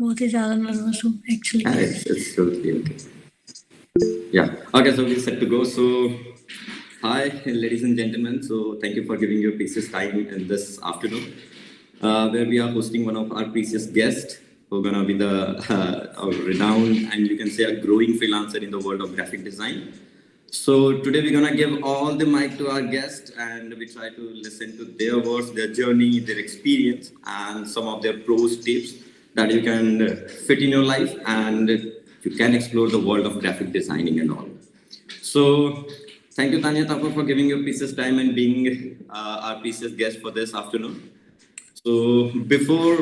बहुत ही ज़्यादा नर्वस हूँ actually. It's totally okay. Yeah. Okay, so we're set to go. So, hi, ladies and gentlemen. So, thank you for giving your precious time in this afternoon, where we are hosting one of our precious guests, who are gonna be the our renowned and you can say a growing freelancer in the world of graphic design. So today we're gonna give all the mic to our guest, and we try to listen to their words, their journey, their experience, and some of their pros tips that you can fit in your life, and you can explore the world of graphic designing and all. So thank you, Taniya Thapar, for giving your precious time and being our precious guest for this afternoon. So before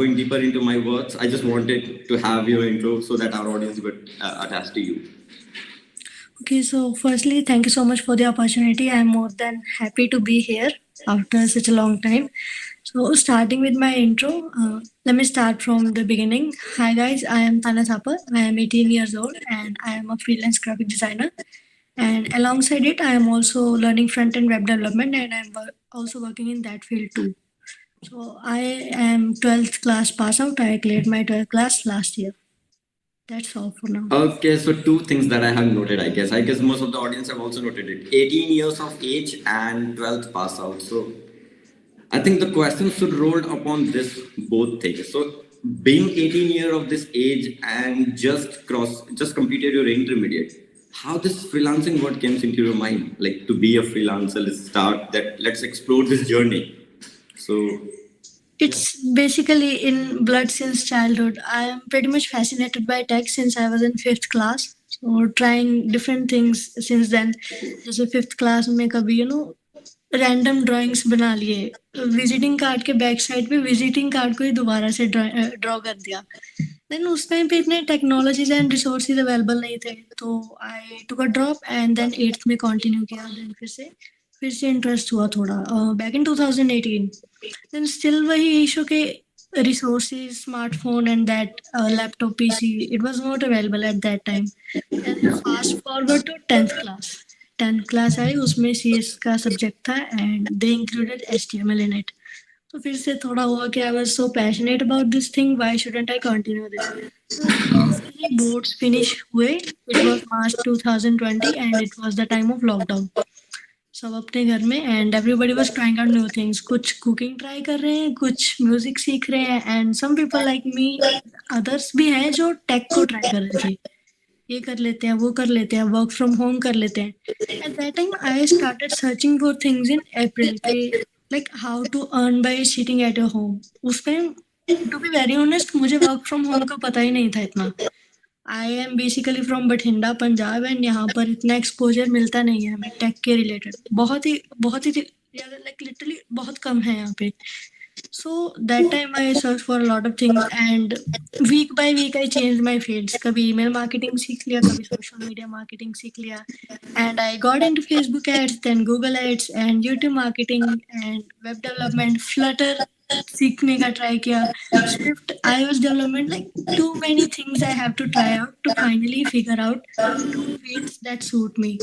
going deeper into my words, I just wanted to have your intro so that our audience would attach to you. Okay, so firstly, thank you so much for the opportunity. I'm more than happy to be here after such a long time. So, starting with my intro, let me start from the beginning. Hi, guys, I am Taniya Thapar. I am 18 years old and I am a freelance graphic designer. And alongside it, I am also learning front end web development and I'm also working in that field too. So, I am 12th class pass out. I cleared my 12th class last year. That's all for now. Okay, so two things that I have noted, I guess. I guess most of the audience have also noted it. 18 years of age and 12th pass out. So I think the question should roll upon this both things. So being 18 year of this age and just completed your intermediate, how this freelancing word comes into your mind? Like to be a freelancer, let's explore this journey. So it's basically in blood since childhood. I am pretty much fascinated by tech since I was in fifth class. So trying different things since then. जैसे fifth class में कभी random drawings बना लिए, visiting card के back side पे visiting card को ही दोबारा से ड्रॉ कर दिया. देन उस टाइम पे इतने टेक्नोलॉजीज एंड रिसोर्सेज अवेलेबल नहीं थे, तो I took a drop and then eighth में कंटिन्यू किया. देन फिर से इंटरेस्ट हुआ थोड़ा बैक इन 2018. देन स्टिल वही इशू के resources, smartphone, and that laptop PC, it was not available at that time. And fast forward to 10th class. 10th class आई, उसमें CS का सब्जेक्ट था and they included HTML in it. तो फिर से थोड़ा हुआ कि I was so passionate about this thing, why shouldn't I continue this. Boards finish हुए, it was March 2020 and it was the time of lockdown. सब अपने घर में and everybody was trying out new things. कुछ cooking try कर रहे हैं, कुछ म्यूजिक सीख रहे हैं and some people like me, others भी हैं जो टेक को ट्राई कर रहे थे. ये कर लेते हैं, वो कर लेते हैं, वर्क फ्रॉम होम कर लेते हैं. At that time I started searching for things in April पे, like how to earn by sitting at your home. उस time to be very honest मुझे वर्क फ्रॉम होम का पता ही नहीं था इतना. I am basically from Bathinda Punjab and यहाँ पर इतना एक्सपोजर मिलता नहीं है हमें टेक के रिलेटेड. बहुत ही लाइक लिटरली बहुत कम है यहाँ पे. So that time I searched for a lot of things and week by week I changed my fields. कभी email marketing सीख लिया, कभी social media marketing सीख लिया, and I got into Facebook ads, then Google ads and YouTube marketing and web development, Flutter सीखने का try किया, Swift, iOS development, like too many things I have to try out to finally figure out two fields that suit me.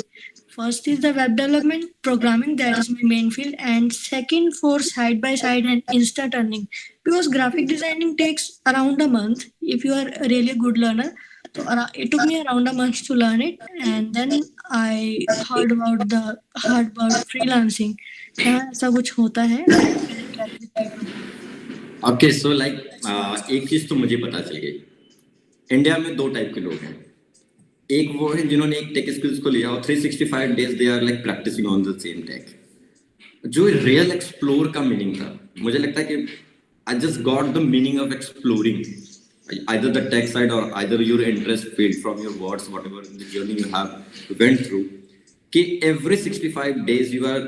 First is the web development, programming, that is my main field, and second for side by side and instant earning. Because graphic designing takes around a month if you are a really good learner. So it took me around a month to learn it, and then I heard about freelancing. हाँ, ऐसा कुछ होता है. Okay, so like एक चीज तो मुझे पता चल गई, इंडिया में दो टाइप के लोग हैं. एक वो है जिन्होंने एक टेक स्किल्स को लिया और 365 days they are like practising on the same tech. जो रियल एक्सप्लोर का मीनिंग था, मुझे लगता है कि I just got the meaning of exploring either the tech side or either your interest field from your words, whatever the journey you have went through, कि every 65 days you are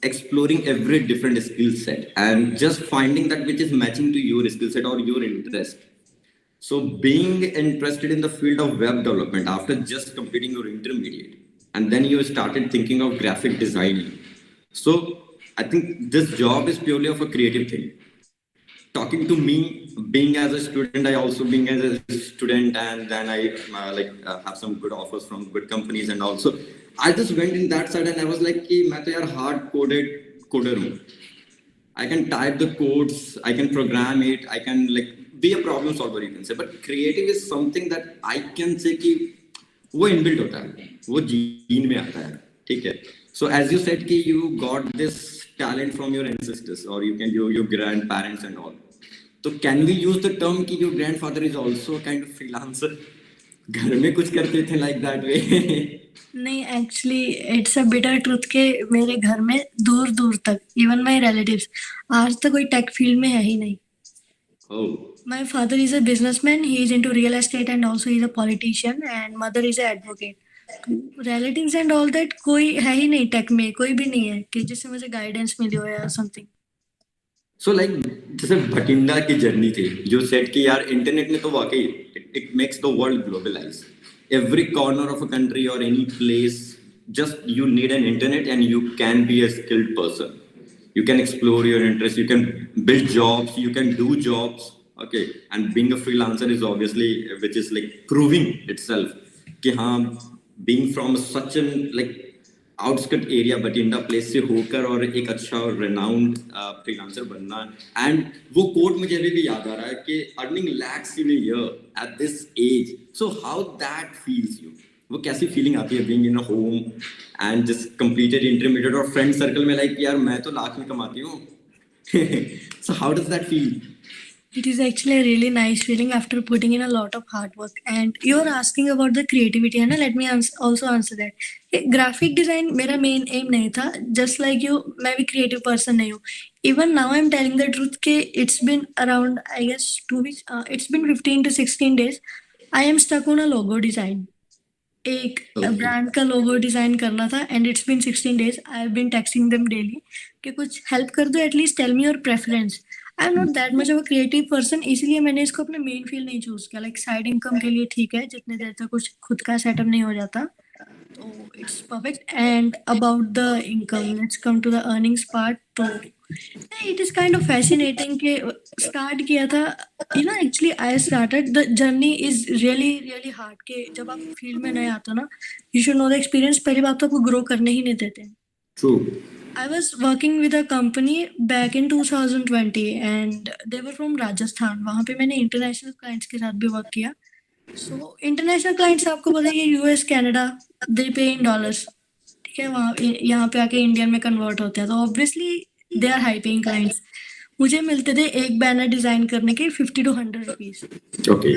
exploring every different skill set and just finding that which is matching to your skill set or your interest. So being interested in the field of web development after just completing your intermediate, and then you started thinking of graphic designing. So I think this job is purely of a creative thing. Talking to me, being as a student, I also being as a student, and then I have some good offers from good companies, and also I just went in that side and I was like, "Ki, main to yaar hard coded coder hu. I can type the codes, I can program it, I can like be a problem solver you can say, but creative is something that I can say कि वो inbuilt होता है, वो gene में आता है, ठीक है. So as you said कि you got this talent from your ancestors or you can your grandparents and all. तो can we use the term कि your grandfather is also a kind of freelancer? घर में कुछ करते थे like that way? नहीं, actually it's a bitter truth के मेरे घर में दूर दूर तक इवन माय रिलेटिव्स आज तक कोई टेक फील्ड में है ही नहीं. Oh. My father is a businessman. He is into real estate and also he is a politician. And mother is an advocate. Relatives and all that कोई है ही नहीं take में, कोई भी नहीं है कि जिससे मुझे गाइडेंस मिली हो या समथिंग. सो लाइक जैसे भटिंडा की जर्नी थी जो सेट की यार इंटरनेट ने तो वाकई it makes the world globalize. Every corner of a country और any place just you need an internet and you can be a skilled person. You can explore your interests, you can build jobs, you can do jobs, okay. And being a freelancer is obviously which is like proving itself कि हाँ being from such an like outskirt area Bathinda place से होकर और एक अच्छा और renowned freelancer बनना. And वो quote मुझे अभी भी याद आ रहा है कि earning lakhs in a year at this age. So how that feels you? वो कैसी फीलिंग आती है being in a home and just completed intermediate और फ्रेंड सर्कल में लाइक यार मैं तो लाख में कमाती हूँ. So how does that feel? It is actually a really nice feeling after putting in a lot of hard work. And you're asking about the creativity, है ना? Let me also answer that. Graphic design मेरा main aim नहीं था. Just like you, मैं भी creative person नहीं हूँ. Even now I'm telling the truth कि it's been around I guess 2 weeks. It's been 15 to 16 days. I am stuck on a logo design. एक brand का logo design करना था and it's been 16 days. I have been texting them daily कि कुछ help कर दो, at least tell me your preference. I am not that much of a creative person, इसीलिए मैंने इसको अपने मेन फील्ड नहीं चूज किया. लाइक साइड इनकम के लिए ठीक है, जितने देर तक कुछ खुद का सेटअप नहीं हो जाता तो it's perfect. And about the income, let's come to the earnings part. तो it is kind of fascinating कि स्टार्ट किया था you know. Actually I started the journey is really really hard कि जब आप फील्ड में नए आते हो ना, you should know the experience. पहली बात तो आपको ग्रो करने ही नहीं देते. True. I was working with a company back in 2020 and they were from Rajasthan. वहाँ पे मैंने इंटरनेशनल क्लाइंट्स के साथ भी वर्क किया. सो इंटरनेशनल क्लाइंट्स आपको पता है कि यूएस कनाडा दे पे इन डॉलर्स, ठीक है. वहाँ यहाँ पे आके इंडियन में कन्वर्ट होते हैं तो obviously they are high paying clients. मुझे मिलते थे एक बैनर डिजाइन करने के 50 to 100 rupees. Okay.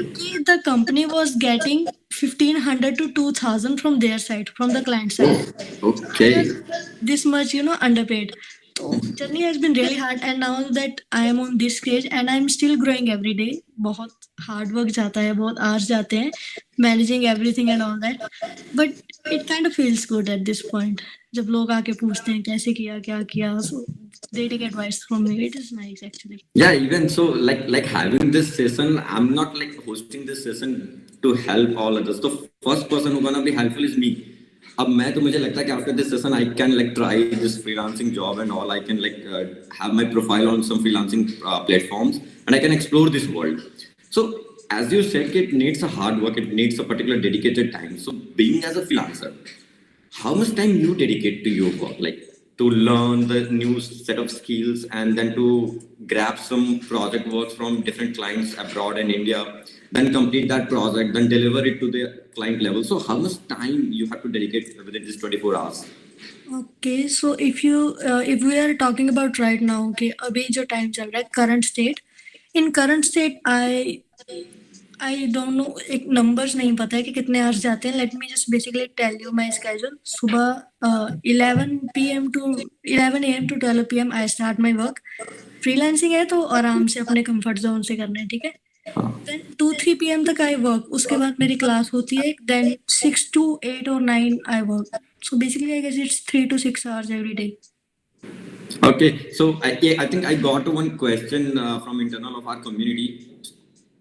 The company was getting 1500 to 2000 from their side, from the client side. Okay. I was this much, you know, underpaid. So journey has been really hard and now that I am on this stage and I am still growing every day. बहुत hard work जाता है, बहुत hours जाते हैं, managing everything and all that. But it kind of feels good at this point. जब लोग आके पूछते हैं कैसे किया, क्या किया, so they take advice from me. It is nice actually. Yeah, even so, like having this session, I'm not like hosting this session to help all others. The first person who gonna be helpful is me. अब मैं तो मुझे लगता है कि after this session I can like try this freelancing job and all. I can like have my profile on some freelancing platforms and I can explore this world. So as you said, it needs a hard work. It needs a particular dedicated time. So being as a freelancer, how much time you dedicate to your work, like to learn the new set of skills and then to grab some project works from different clients abroad in India, then complete that project, then deliver it to the client level. So how much time you have to dedicate within this 24 hours? Okay, so if we are talking about right now, okay, अभी जो time चल रहा है current state, in current state I don't know, एक numbers नहीं पता है कि कितने hours जाते हैं. Let me just basically tell you my schedule. सुबह 11 a.m. to 12 p.m. I start my work. Freelancing है तो आराम से अपने comfort zone से करना है, ठीक है. Then 2-3 p.m. तक I work. उसके बाद मेरी class होती है. Then 6 to 8 or 9 I work. So basically I guess it's 3 to 6 hours every day. Okay, so I think I got one question from internal of our community.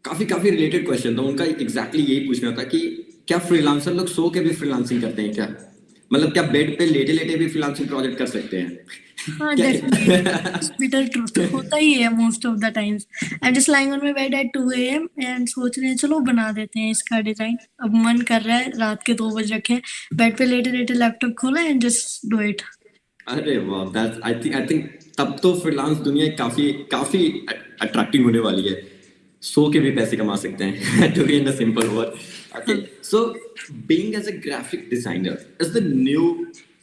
काफी related question था उनका. Exactly यही पूछना था कि क्या फ्रीलांसर लोग सो के भी फ्रीलांसिंग करते हैं क्या? मतलब क्या बेड पे लेटे लेटे भी फ्रीलांसिंग प्रोजेक्ट कर सकते हैं? हाँ, definitely. Bitter truth होता ही है most of the times. I'm just lying on my bed at 2 a.m. and सोच रहे हैं चलो बना देते हैं इसका डिजाइन. अब मन कर रहा है, रात के 2 बज रखे हैं, बेड पे लेटे लेटे लैपटॉप खोला एंड जस्ट डू इट. अरे वाह, दैट्स आई थिंक तब तो फ्रीलांस दुनिया काफी अट्रैक्टिव होने वाली है. सो के भी पैसे कमा सकते हैं to be in a simple word. Okay, हाँ. so being as a graphic designer is the new,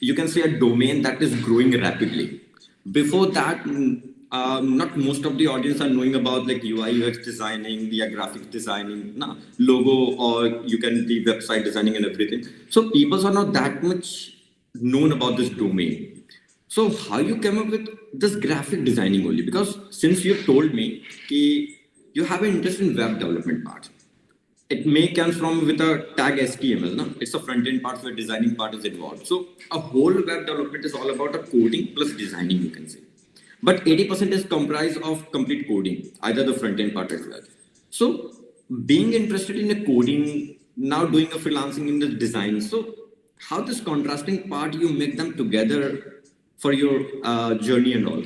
you can say, a domain that is growing rapidly. Before that, not most of the audience are knowing about like UI UX designing, the graphic designing, na, logo, or you can the website designing and everything. So people are not that much known about this domain. So how you came up with this graphic designing only? Because since you told me कि you have an interest in web development part, it may comes from with a tag HTML. No? It's a front end part where designing part is involved. So a whole web development is all about a coding plus designing, you can say. But 80% is comprised of complete coding, either the front end part as well. So being interested in a coding, now doing a freelancing in the design. So how this contrasting part you make them together for your journey and all?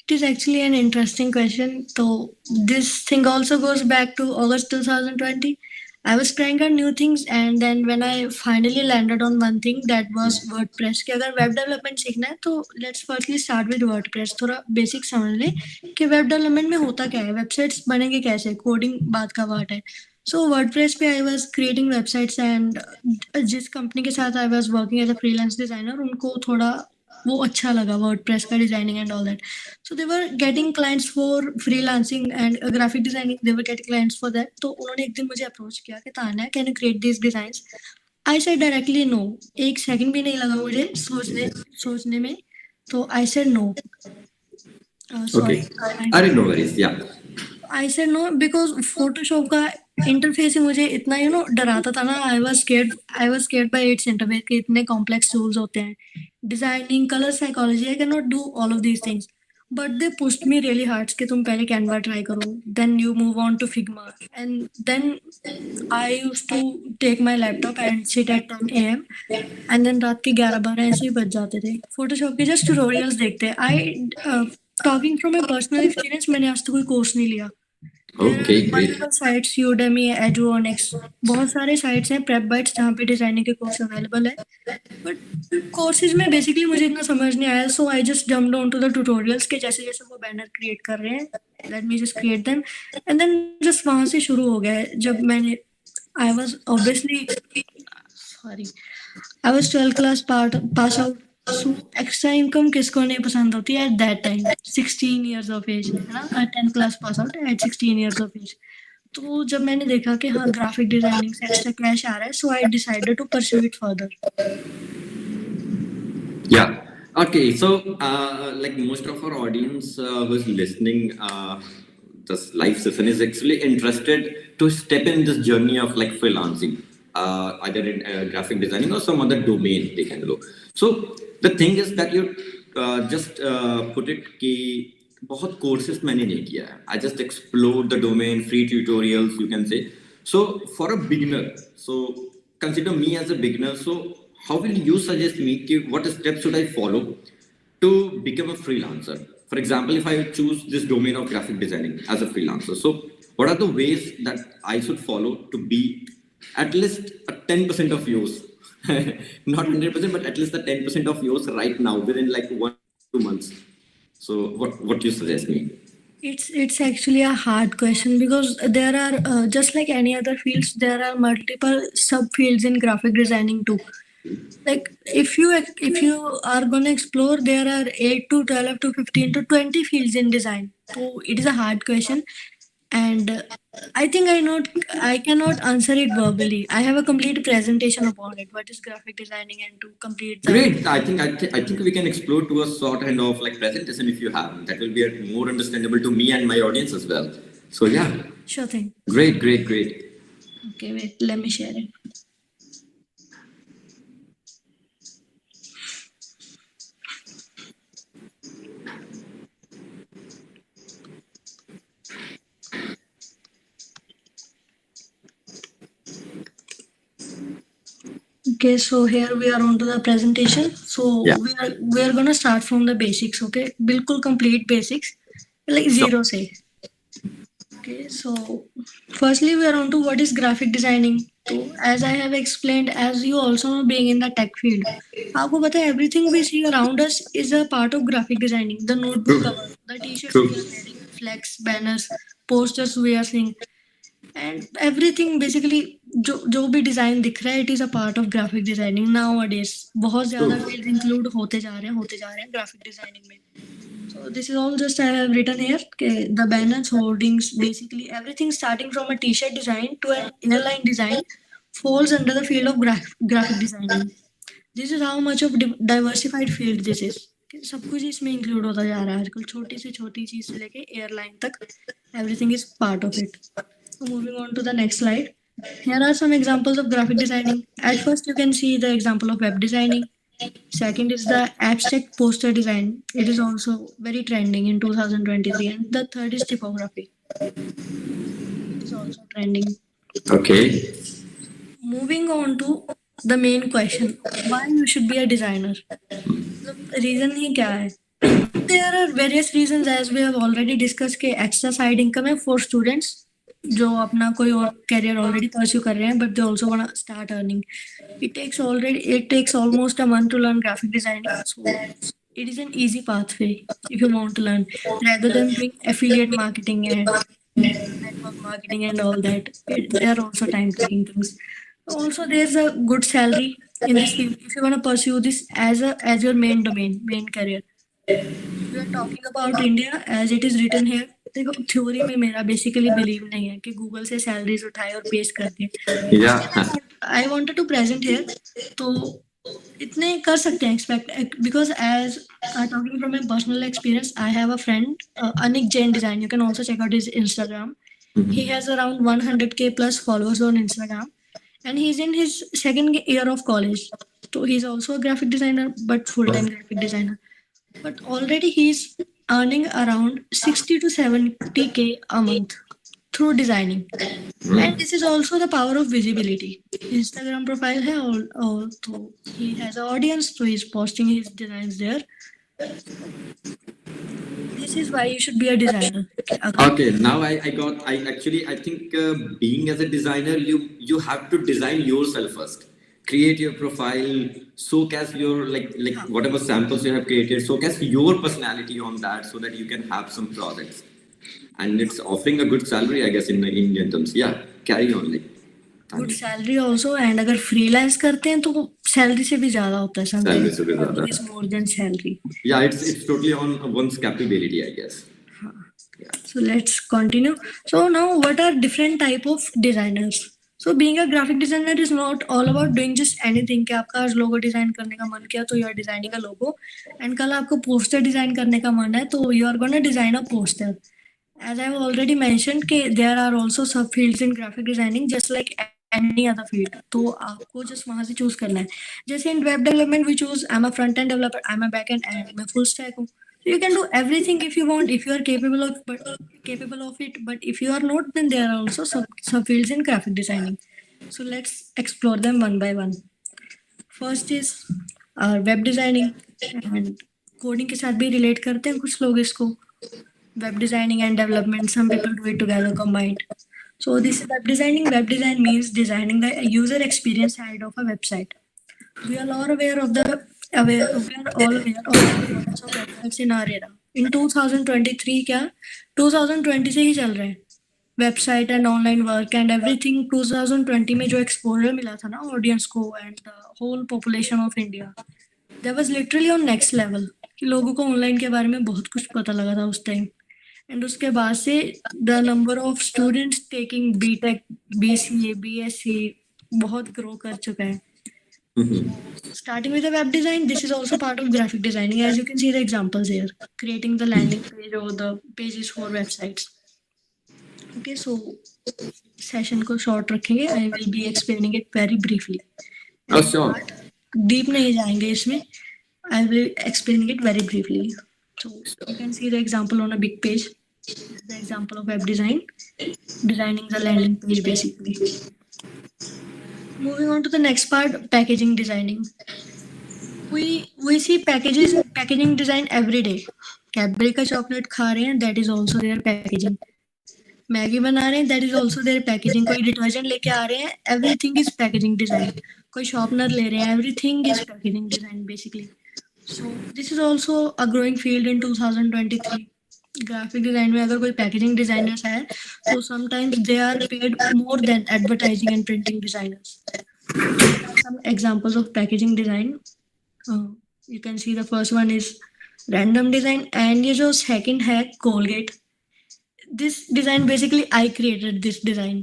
It is actually an interesting question. So this thing also goes back to August 2020. I was trying out new things, and then when I finally landed on one thing, that was WordPress. कि अगर web development सीखना है तो let's firstly start with WordPress. थोड़ा basic समझ ले कि web development में होता क्या है, वेबसाइट्स बनेंगे कैसे, कोडिंग बात का पार्ट है. सो वर्डप्रेस पे I was creating websites, and जिस कंपनी के साथ I was working as a freelance designer, उनको थोड़ा वो अच्छा लगा वर्डप्रेस का designing and all that. So they were getting clients for freelancing and graphic designing. They were getting clients for that. तो उन्होंने एक दिन मुझे अप्रोच किया कि Tanya, can you create this designs. I said directly no. एक second भी नहीं लगा मुझे सोचने में. तो I said no. Okay. Sorry. I didn't know worries. Yeah. I said no because Photoshop का इंटरफेस ही मुझे इतना डराता था ना. I was scared by its interface के इतने कॉम्प्लेक्स टूल्स होते हैं. Designing, colour psychology, I can not do all of these things. But they pushed me really hard कि तुम पहले कैनवा ट्राई करो, then you move on to Figma, and then I used to take my laptop and sit at 10 AM, and then रात के 11-12 ऐसे ही बज जाते थे फोटोशॉप के जस्ट ट्यूटोरियल्स देखते. I talking from my personal experience, मैंने आज तक कोई कोर्स नहीं लिया. There are Okay, great. Multiple sites, Udemy, Eduonix, बहुत सारे साइट्स हैं, प्रेप बाइट्स, जहाँ पे डिजाइनिंग के कोर्स अवेलेबल है. बट कोर्सेज में बेसिकली मुझे इतना समझ नहीं आया. So I just jumped on to the tutorials के जैसे जैसे वो बैनर क्रिएट कर रहे हैं, let me just create them, and then just वहाँ से शुरू हो गया है. जब मैंने I was obviously sorry I was 12th class pass out. So extra income किसको नहीं पसंद होती है at that time, 16 years of age, है ना. 10th class pass out at 16 years of age. तो जब मैंने देखा कि हाँ ग्राफिक डिजाइनिंग से एक्स्ट्रा कैश आ रहा है, so I decided to pursue it further. Yeah. Okay. So, like most of our audience who's listening, this live session is actually interested to step in this journey of like freelancing, either in graphic designing or some other domain they can go. So the thing is that you just put it कि बहुत courses मैंने नहीं किया है. I just explored the domain, free tutorials, you can say. So for a beginner, so consider me as a beginner. So how will you suggest me कि what steps should I follow to become a freelancer? For example, if I choose this domain of graphic designing as a freelancer, so what are the ways that I should follow to be at least a 10% of yours? Not 100%, but at least the 10% of yours right now within like 1 2 months. So what you suggest me? It's actually a hard question because there are just like any other fields, there are multiple subfields in graphic designing too. Like if you are gonna explore, there are 8 to 12 to 15 to 20 fields in design. So it is a hard question, and I think I cannot answer it verbally. I have a complete presentation upon it. What is graphic designing, and to complete the Great. I think we can explore to a sort kind of like presentation if you have. That will be more understandable to me and my audience as well. So yeah, sure thing. great, great, great. Okay, wait, let me share it. Okay, so here we are on to the presentation. So Yeah. we are gonna start from the basics. Okay, बिल्कुल complete basics, like zero say. Okay, so firstly we are on to what is graphic designing. So as I have explained, as you also know, being in the tech field, आपको पता है everything we see around us is a part of graphic designing. The notebook True. cover, the t-shirts we True. are wearing, flex, banners. posters we are seeing, and everything basically जो भी design दिख रहा है, it is a part of graphic designing now अडेज. बहुत ज्यादा True. Field include होते जा रहे हैं ग्राफिक डिजाइनिंग में. So this is all just I have written here. Okay, the banners, hoardings, basically everything starting from a t-shirt design to an airline design falls under the field of graphic designing. This is how much of diversified field this is. कि सब कुछ इसमें include होता जा रहा है आजकल, छोटी से छोटी चीज से लेके एयरलाइन तक, everything is part of it. Moving on to the next slide. Here are some examples of graphic designing. At first, you can see the example of web designing. Second is the abstract poster design. It is also very trending in 2023. And the third is typography. It is also trending. Okay. Moving on to the main question: why you should be a designer? The reason ही क्या है? There are various reasons, as we have already discussed, के extra side income है for students जो अपना कोई और career already pursue कर रहे हैं, but they also want start earning. It takes almost a month to learn graphic designing, so it is an easy pathway if you want to learn, rather than doing affiliate marketing and network marketing and all that. They are also time taking things. Also, there's a good salary in this field if you want to pursue this as your main domain, main career. We are talking about India as it is written here. देखो, theory में मेरा basically believe नहीं है कि Google से salaries उठाए और पेश कर दे. Yeah. I wanted to present here, तो इतने कर सकते हैं expect, because as talking from my personal experience, I have a friend Anik Jain design. You can also check out his Instagram. He has around 100K plus followers on Instagram, and he's in his second year of college. So he's also a graphic designer, but full-time graphic designer. But already he's earning around 60 to 70K a month through designing. And this is also the power of visibility. Instagram profile है और तो he has an audience, so he's posting his designs there. This is why you should be a designer. Okay, now I think being as a designer, you have to design yourself first. Create your profile, showcase your like whatever samples you have created, showcase your personality on that so that you can have some products. And it's offering a good salary, I guess, in the Indian terms. Yeah, carry on. Like, good salary also, and अगर freelance करते हैं तो salary से भी ज्यादा होता है. Salary से भी ज़्यादा is more than salary. yeah, it's totally on one's capability, I guess. So let's continue. So now, what are different type of designers? So being a graphic designer is not all about doing just anything. कि आपका आज logo design करने का मन किया तो you are designing a logo, and कल आपको पोस्टर डिजाइन करने का मन है तो you are gonna design a poster. As I have already mentioned, कि there are also sub fields in graphic designing just like any other field. तो आपको just वहाँ से choose करना है. जैसे in web development we choose I'm a front end developer, I'm a back end, and मैं full stack हूँ. So you can do everything if you want, if you are capable of it. But if you are not, then there are also sub fields in graphic designing. So let's explore them one by one. First is web designing, and coding के साथ भी relate करते हैं कुछ लोग इसको. Web designing and development, some people do it together combined. So this is web designing. Web design means designing the user experience side of a website. We are all aware of the importance of websites in our era. In 2023 क्या 2020 से ही चल रहे हैं website and online work and everything. 2020 में जो exposure मिला था ना ऑडियंस को and the whole population of India, that was literally on next level. कि लोगों को ऑनलाइन के बारे में बहुत कुछ पता लगा था उस टाइम. एंड उसके बाद से the number of students taking BTech, BCA, BSc बहुत ग्रो कर चुका है. Starting with the web design, this is also part of graphic designing, as you can see the examples here. Creating the landing page or the pages for websites. Okay, so session को short रखेंगे. I will be explaining it very briefly. Oh, sure. Deep नहीं जाएंगे इसमें. I will be explaining it very briefly. So you can see the example on a big page. The example of web design, designing the landing page basically. Moving on to the next part, packaging designing. We see packaging design every day. Cadbury का chocolate खा रहे हैं, that is also their packaging. Maggi बना रहे हैं, that is also their packaging. कोई detergent लेके आ रहे हैं, everything is packaging design. कोई शॉर्पनर ले रहे हैं, everything is packaging design basically. So this is also a growing field in 2023. Graphic design में अगर कोई पैकेजिंग डिजाइनर्स है तो sometimes they are paid more than advertising and printing designers. There are some examples of packaging design. You can see the first one is random design, and ये जो second है Colgate. This design basically I created this design.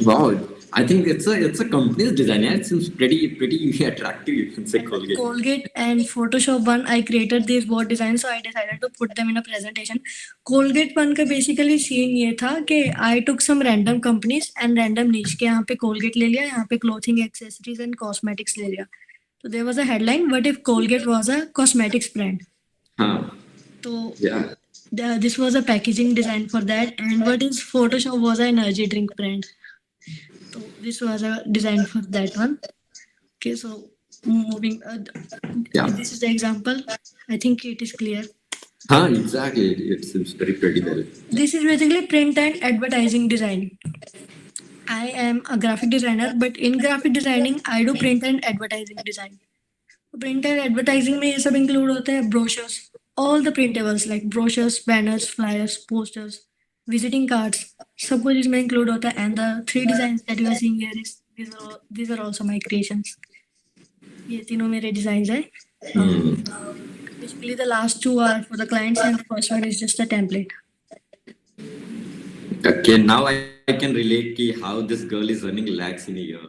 Wow, I think it's a company's design. Yeah, it seems pretty attractive. You can say And with Colgate. Colgate and Photoshop one, I created these both designs, so I decided to put them in a presentation. Colgate one का basically scene ये था कि I took some random companies and random niche के यहाँ पे Colgate ले लिया, यहाँ पे clothing accessories and cosmetics ले लिया. So there was a headline, what if Colgate was a cosmetics brand? Huh. So Yeah. this was a packaging design for that, and what is Photoshop was an energy drink brand. So this was a design for that one. Okay, so moving. Yeah. This is the example. I think it is clear. Huh, exactly. It seems very pretty well. This is basically print and advertising design. I am a graphic designer, but in graphic designing, I do print and advertising design. Print and advertising में ये सब include होते हैं brochures, all the printables like brochures, banners, flyers, posters, visiting cards, सब कुछ इसमें include होता है. And the 3 designs that you are seeing here is these are also my creations. ये तीनों मेरे designs हैं. Basically the last 2 are for the clients and the first one is just a template. Okay, now I can relate ki how this girl is earning lakhs in a year.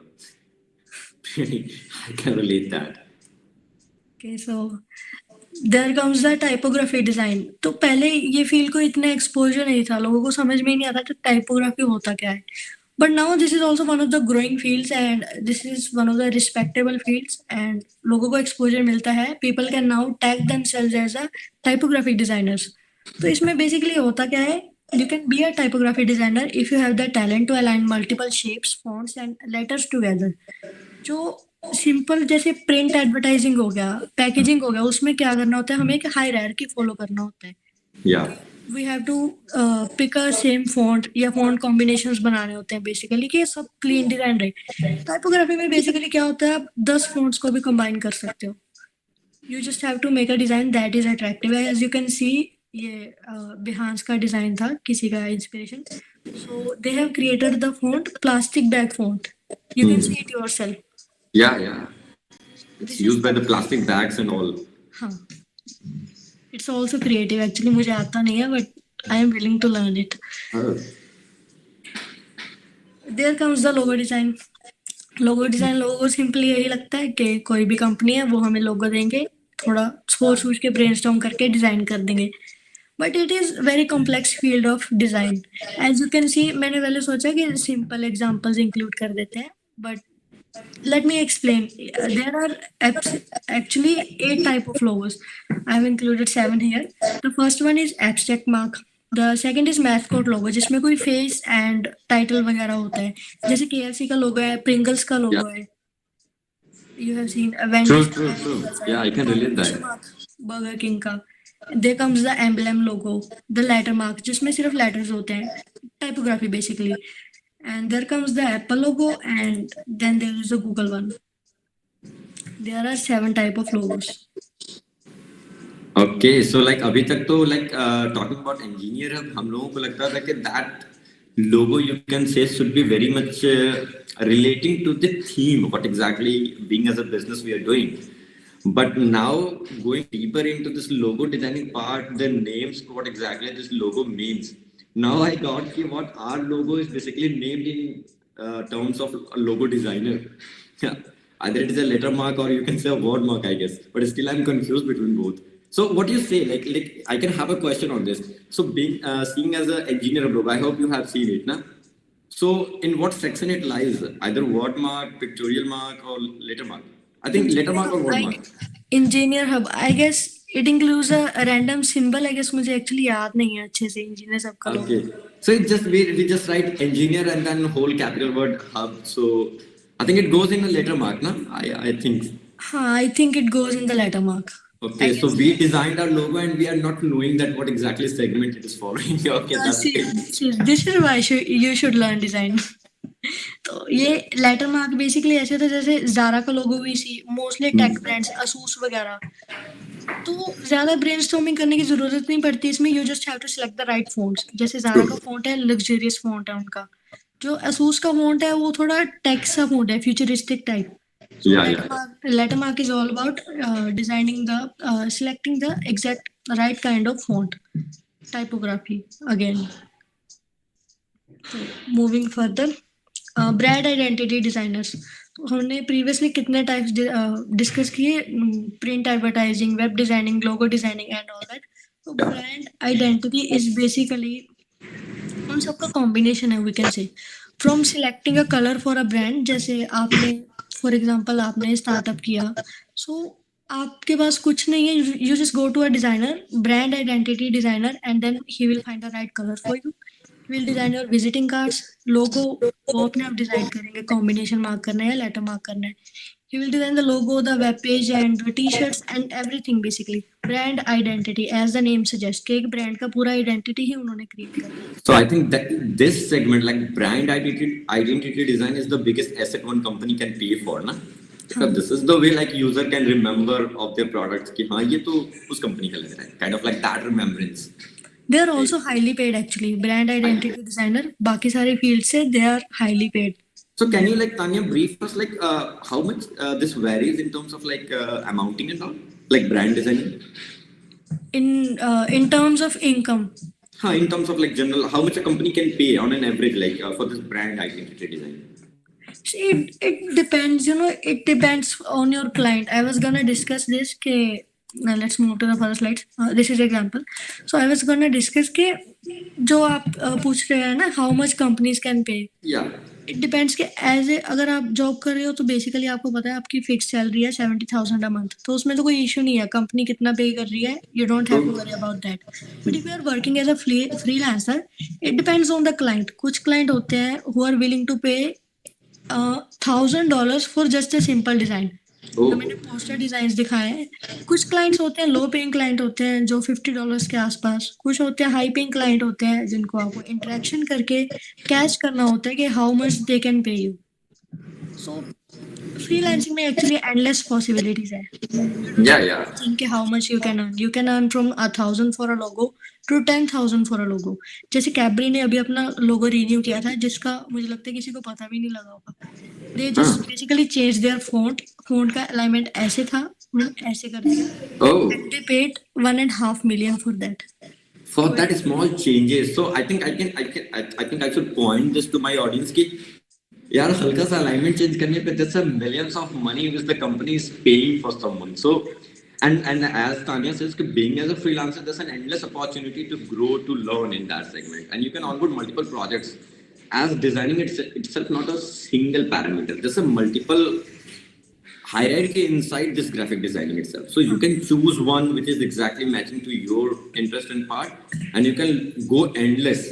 I can relate that. Okay, so there comes the typography design. तो पहले ये field को इतना exposure नहीं था, लोगों को समझ में ही नहीं आता कि टाइपोग्राफी होता क्या है. But now this is also one of the growing fields and this is one of the respectable fields and लोगों को exposure मिलता है. People can now tag themselves as a typographic designers. तो इसमें basically होता क्या है? You can be a typography designer if you have the talent to align multiple shapes, fonts and letters together. जो सिंपल जैसे print advertising हो गया, packaging हो गया, उसमें क्या करना होता है, हमें एक हायरार्की फॉलो करना होता है. Yeah. We have to pick a same font या फॉन्ट कॉम्बिनेशंस बनाने होते हैं बेसिकली कि ये सब क्लीन डिजाइन रहे. टाइपोग्राफी में बेसिकली क्या होता है, आप 10 फॉन्ट्स को भी कंबाइन कर सकते हो. You just have to make a design that is attractive. As you can see ये बिहांस का डिजाइन था, किसी का inspiration. So they have created the font plastic bag font. You can see it yourself. Yeah, yeah. It's used by the plastic bags and all. हाँ, it's also creative. Actually मुझे आता नहीं है but I am willing to learn it. Oh. There comes the logo design. Logo design लोगों को simply यही लगता है कि कोई भी कंपनी है वो हमें लोगो देंगे, थोड़ा सोच सोच के ब्रेनस्टॉर्म करके डिजाइन कर देंगे. But it is very complex field of design. As you can see, मैंने पहले सोचा कि सिंपल एग्जांपल्स इंक्लूड कर देते हैं, but let me explain. There are actually 8 type of logos. I have included 7 here. The first one is abstract mark. The second is mascot logo, जिसमें कोई face and title वगैरह होता है. जैसे KFC का लोगो है, Pringles का लोगो है. You have seen Wendy's. True. Yeah, I can relate that. Burger King का. There comes the emblem logo, the letter mark, जिसमें सिर्फ letters होते हैं. Typography basically. And there comes the Apple logo, and then there is a Google one. There are 7 type of logos. Okay, so like अभी तक तो like talking about engineer हम लोगों को लगता था कि that logo you can say should be very much relating to the theme, what exactly being as a business we are doing. But now going deeper into this logo designing part, the names, what exactly this logo means. Now I got what our logo is basically named in terms of a logo designer. Yeah. Either it is a letter mark or you can say a word mark, I guess. But still I'm confused between both. So what do you say? Like I can have a question on this. So being seeing as an engineer bro, I hope you have seen it, na? So in what section it lies? Either word mark, pictorial mark or letter mark? I think letter mark or word mark. Engineer hub, I guess it includes a random symbol. I guess मुझे actually याद नहीं है अच्छे से engineer hub का logo. Okay. So it just we just write engineer and then whole capital word hub. So I think it goes in a letter mark, na? I think. हाँ, I think it goes in the letter mark. Okay, so we designed our logo and we are not knowing that what exactly segment it is following. Okay, that's it. This is why you should learn design. तो ये letter mark basically ऐसे था जैसे Zara का लोगो भी सी, mostly take brands, Asus वगैरह, तो ज़्यादा ब्रेनस्टॉर्मिंग करने की ज़रूरत नहीं पड़ती इसमें, you just have to select the right fonts. जैसे ज़ारा का फ़ॉन्ट है, लग्ज़रियस फ़ॉन्ट है उनका। जो असूस का फ़ॉन्ट है, वो थोड़ा टेक सा फ़ॉन्ट है, futuristic type. So Yeah, yeah. lettermark is all about designing selecting the exact right kind of font typography again. So moving further, brand identity designers. तो हमने प्रीवियसली कितने टाइप्स डिस्कस किए, print advertising, web designing, logo designing and all that. तो Yeah. Brand identity is basically उन सबका combination है, we can say. From selecting a colour for a brand, जैसे आपने फॉर एग्जांपल आपने स्टार्टअप किया, सो आपके पास कुछ नहीं है, you just go to a designer, brand identity designer, and then he will find the right colour for you. Will design your visiting cards, logo वो अपने आप डिसाइड करेंगे कॉम्बिनेशन मार्क करना है या लेटर मार्क करना है। He will design the logo, the web page and the t-shirts and everything basically. Brand identity, as the name suggests, कि एक brand का पूरा identity ही उन्होंने create करना है। So I think that this segment, like brand identity design, is the biggest asset one company can pay for, ना? हाँ, Because this is the way like user can remember of their products कि हाँ ये तो उस company का लग रहा है, kind of like that remembrance. they are also highly paid actually. Brand identity designer, बाकी सारे fields से they are highly paid. So can you like Tanya brief us like how much this varies in terms of like amounting and all, like brand designing? In terms of income, In terms of like general, how much a company can pay on an average like for this brand identity design? see, it depends, you know, it depends on your client. I was gonna discuss this ke, let's move to the further slides. This is example. So I was gonna discuss के जो आप पूछ रहे हैं ना, how much companies can pay. Yeah. It depends कि as a अगर आप जॉब कर रहे हो तो बेसिकली आपको पता है आपकी फिक्स सैलरी है 70,000 अ मंथ, तो उसमें तो कोई इशू नहीं है कंपनी कितना पे कर रही है, you don't have to worry about that. But if you are working as a freelancer, it depends on the client. कुछ क्लाइंट होते हैं who are willing to pay $1,000 for just a simple design. जो मैंने poster design दिखाए हैं, कुछ clients होते हैं लो पेइंग क्लाइंट होते हैं जो $50 के आसपास, कुछ होते हैं हाई पेइंग क्लाइंट होते हैं जिनको आपको इंटरेक्शन करके कैच करना होता है कि how much they can pay you. So freelancing में एक्चुअली एंडलेस पॉसिबिलिटीज है। Yeah, yeah. Think how much you can earn. You can earn from 1,000 for a logo to 10,000 for a logo. जैसे Cabri ने अभी अपना लोगो renew किया था, जिसका मुझे लगता है किसी को पता भी नहीं लगा होगा। They just basically changed their font. Font का alignment ऐसे था, उन्होंने ऐसे कर दिया, Oh, and they paid 1.5 million for that. for that small changes. So I think I think I should point this to my audience कि यार हल्का सा alignment change करने पे there's a millions of money which the company is paying for someone. So and as Tanya says, being as a freelancer, there's an endless opportunity to grow, to learn in that segment, and you can onboard multiple projects. As designing itself not a single parameter, there's a multiple hierarchy inside this graphic designing itself. So you can choose one which is exactly matching to your interest and part, and you can go endless.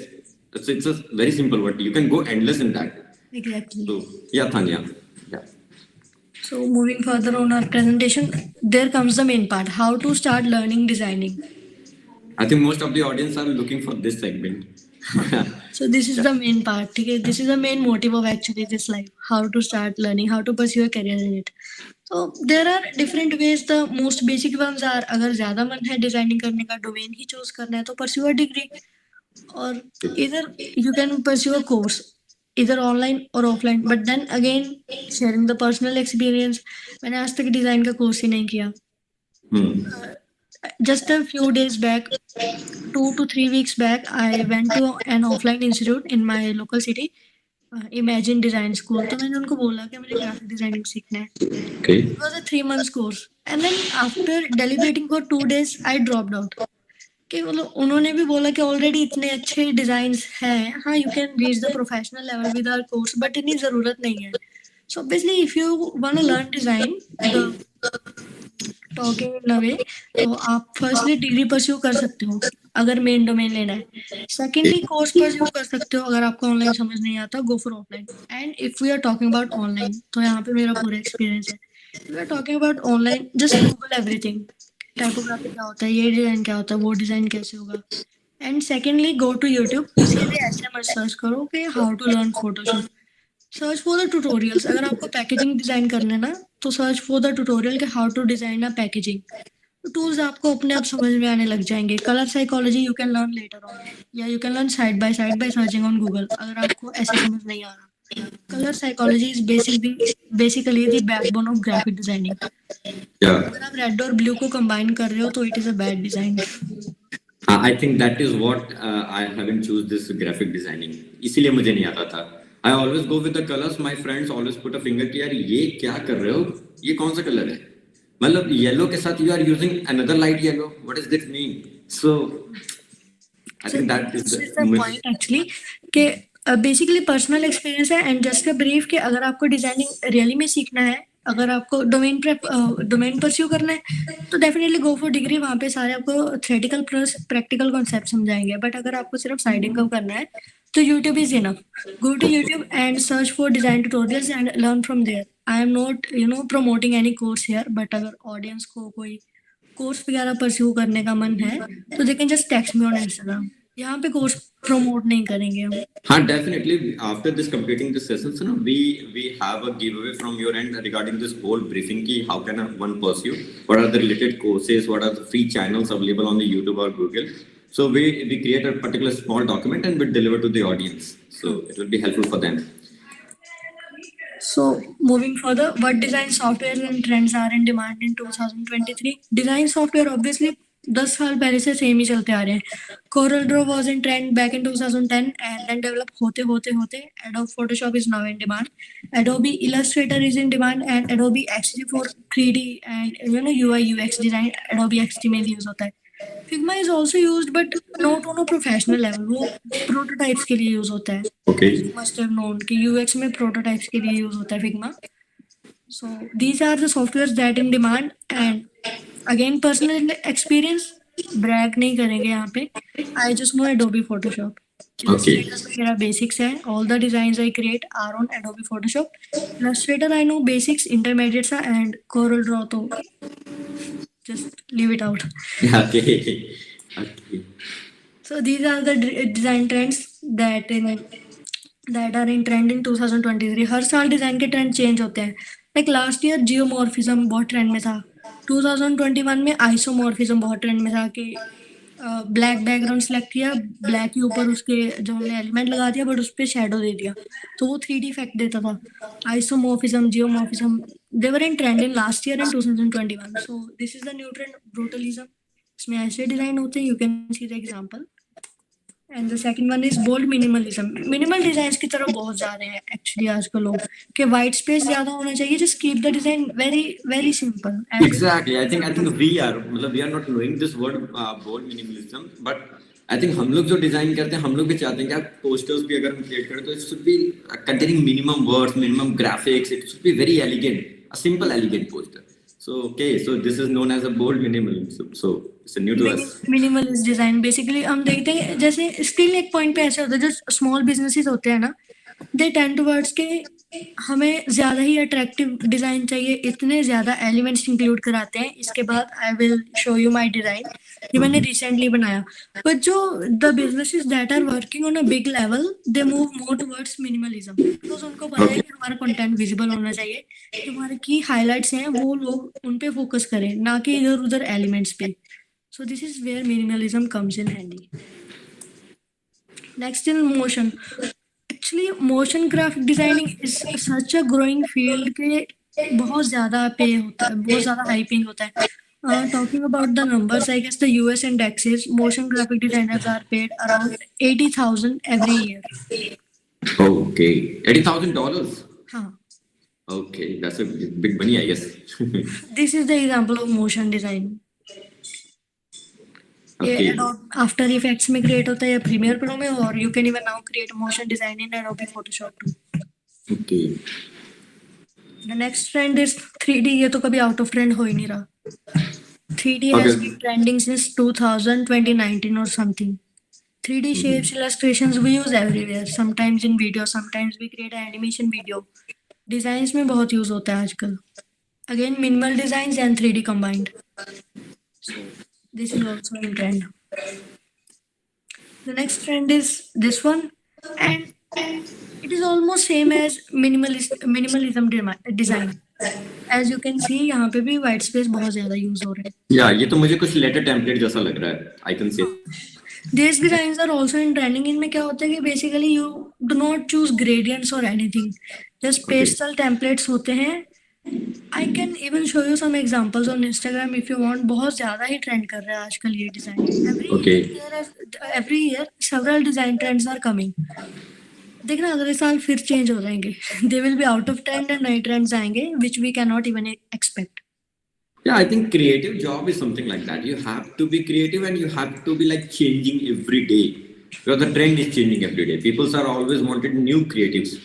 It's a very simple word. You can go endless in that. Exactly. So yeah, Tanya. Yeah. So moving further on our presentation, there comes the main part: how to start learning designing. I think most of the audience are looking for this segment. So this is the main part. Okay, this is the main motive of actually this life: how to start learning, how to pursue a career in it. So there are different ways. The most basic ones are, अगर ज़्यादा मन है designing करने का, domain ही choose करना है, तो pursue a degree, or either you can pursue a course, either online or offline. But then again, sharing the personal experience, मैंने आज तक डिजाइन का कोर्स ही नहीं किया। Just a few days back, 2 to 3 weeks back, I went to an offline institute in my local city, Imagine Design School. तो मैंने उनको बोला कि मुझे ग्राफिक डिजाइनिंग सीखना है। Okay. It was a 3 months course, and then after deliberating for 2 days, I dropped out. कि मतलब उन्होंने भी बोला कि ऑलरेडी इतने अच्छे डिजाइन्स हैं, हाँ you can reach the professional level with our course, but इतनी ज़रूरत नहीं है। So obviously if you want to learn design the talking in a way, तो आप फर्स्टली डिग्री परस्यू कर सकते हो अगर मेन डोमेन लेना है। सेकेंडली कोर्स परस्यू कर सकते हो अगर आपको ऑनलाइन समझ नहीं आता, go for offline. And if we are talking about online, तो यहाँ पे मेरा पूरा एक्सपीरियंस है। We are talking about online, just Google everything, typography क्या होता है, ये डिजाइन क्या होता है, वो डिजाइन कैसे होगा। And secondly go to YouTube, सीधे ऐसे मत सर्च करो कि how to learn Photoshop, search for the tutorials. अगर आपको पैकेजिंग डिजाइन करना है ना, तो सर्च फॉर द ट्यूटोरियल के how to design a packaging. Tools आपको अपने आप समझ में आने लग जाएंगे. Colour psychology you can learn later on, या you can learn side by searching on Google, अगर आपको ऐसे समझ नहीं आ रहा. Colour psychology is basically the backbone of graphic designing. Yeah. अगर आप रेड और ब्लू को कंबाइन कर रहे हो तो it is a bad design. I think that is what I haven't choose this graphic designing. इसीलिए मुझे नहीं आता था. I always go with the colors. My friends always put a finger कि यार ये क्या कर रहे हो? ये कौन सा कलर है? मतलब येलो के साथ you are using another light yellow. What does this mean? So I So think that is this the is the point actually कि बेसिकली पर्सनल एक्सपीरियंस है एंड जस्ट अ ब्रीफ कि अगर आपको designing really में सीखना है, अगर आपको डोमेन परस्यू करना है तो डेफिनेटली गो फॉर डिग्री. वहाँ पे सारे आपको थ्योरेटिकल प्लस प्रैक्टिकल कॉन्सेप्ट समझाएंगे. बट अगर आपको सिर्फ साइड इनकम करना है तो YouTube is enough. Go to YouTube and search for design tutorials and learn from there. I am not promoting any course here, but अगर ऑडियंस को कोई कोर्स वगैरह परस्यू करने का मन है तो they can just text me on Instagram. यहाँ पे कोर्स प्रमोट नहीं करेंगे हम. हाँ, definitely. After this completing this session, so we have a giveaway from your end regarding this whole briefing. Ki how can one pursue? What are the related courses? What are the free channels available on the YouTube or Google? So we create a particular small document and we deliver to the audience. So it will be helpful for them. So moving further, what design software and trends are in demand in 2023? Design software obviously 10 साल पहले से same ही चलते आ रहे हैं. Corel Draw was in trend back in 2010 and then develop होते होते होते Adobe Photoshop is now in demand. Adobe Illustrator is in demand and Adobe XD for 3D and UI UX design Adobe XD में भी use होता है. Figma is also used but not on a professional level. वो prototypes के लिए use होता है. Okay. Must have known कि UX में प्रोटोटाइप्स के लिए यूज होता है Figma. So these are the softwares that in demand and again personal experience brag नहीं करेंगे यहाँ पे. I just know Adobe Photoshop. Illustrator Okay. मेरा basics है. All the designs I create are on Adobe Photoshop. Illustrator I know basics, intermediates and Corel Draw तो just leave it out. Okay. Okay. So these are the design trends that are in trend in 2023. हर साल design के trend change होते हैं. Like last year जियोमॉर्फिज्म बहुत trend में था. 2021 में isomorphism बहुत ट्रेंड में था कि ब्लैक बैकग्राउंड सेलेक्ट किया, ब्लैक के ऊपर उसके जो हमने एलिमेंट लगा दिया बट उस पर शेडो दे दिया तो वो 3D इफेक्ट देता था. Isomorphism, geomorphism, they were in trend in last year in 2021. So this is the new trend brutalism. इसमें ऐसे डिजाइन होते हैं. You can see the example. And the second one is bold minimalism. Minimal design की तरफ बहुत जा रहे हैं एक्चुअली आजकल लोग कि वाइट स्पेस ज्यादा होना चाहिए. Just keep the design very very simple. Exactly. I think we are मतलब we are not knowing this word bold minimalism, but I think हम लोग जो डिजाइन करते हैं हम लोग भी चाहते हैं कि आप पोस्टर्स भी अगर हम क्रिएट करें तो it should be containing minimum words, minimum graphics. It should be very elegant, a simple elegant poster. So okay, so this is known as a bold minimalism. So it's a new to us. Minimalist design basically हम देखते हैं जैसे still एक point पे ऐसे होता है जो स्मॉल बिजनेसेस होते हैं ना, दे टेंड टुवर्ड्स के हमें ज्यादा ही अट्रैक्टिव डिजाइन चाहिए, इतने ज्यादा एलिमेंट्स इंक्लूड कराते हैं. इसके बाद I will show you my design, ये मैंने रिसेंटली बनाया. बट जो the businesses that are working on a big level they move more towards minimalism because उनको पता है कि हमारा कंटेंट विजिबल होना चाहिए, कि हमारे की हाइलाइट्स हैं वो लोग उन पे फोकस करें ना कि इधर उधर एलिमेंट्स पे. So this is where minimalism comes in handy. Next in motion. Actually motion graphic designing is such a growing field कि बहुत ज़्यादा पे होता है, बहुत ज़्यादा hyping होता है. Talking about the numbers, I guess the US indexes motion graphic designers are paid around 80,000 every year. Okay, $80,000. हाँ. Okay, that's a big money, I guess. This is the example of motion design. Okay. After Effects में create होता है या Premiere Pro में, और you can even now create motion design in Adobe Photoshop too. Okay. The next trend is 3D. ये तो कभी out of trend हो ही नहीं रहा. 3D has been trending since 2000, 2019 or something. 3D shapes, illustrations we use everywhere. Sometimes in video, sometimes we create an animation video. Designs में बहुत use होता है आजकल. Again, minimal designs and 3D combined. So this is also in trend. The next trend is this one, and It is almost same as minimalism design. As you can see, यहाँ पे भी white space बहुत ज़्यादा use हो रहे हैं. या ये तो मुझे कुछ लेटर टेम्पलेट जैसा लग रहा है, I can say. These designs are also in trending. इनमें क्या होता है कि basically you do not choose gradients or anything. Just pastel templates होते हैं. I can even show you some examples on Instagram if you want. बहुत ज़्यादा ही trend कर रहा है आजकल ये design. Every year several design trends are coming. देखना अगले साल फिर चेंज हो जाएंगे. They will be out of trend and नए trends आएंगे which we cannot even expect. Yeah, I think creative job is something like that. You have to be creative and you have to be like changing every day because the trend is changing every day. People are always wanted new creatives.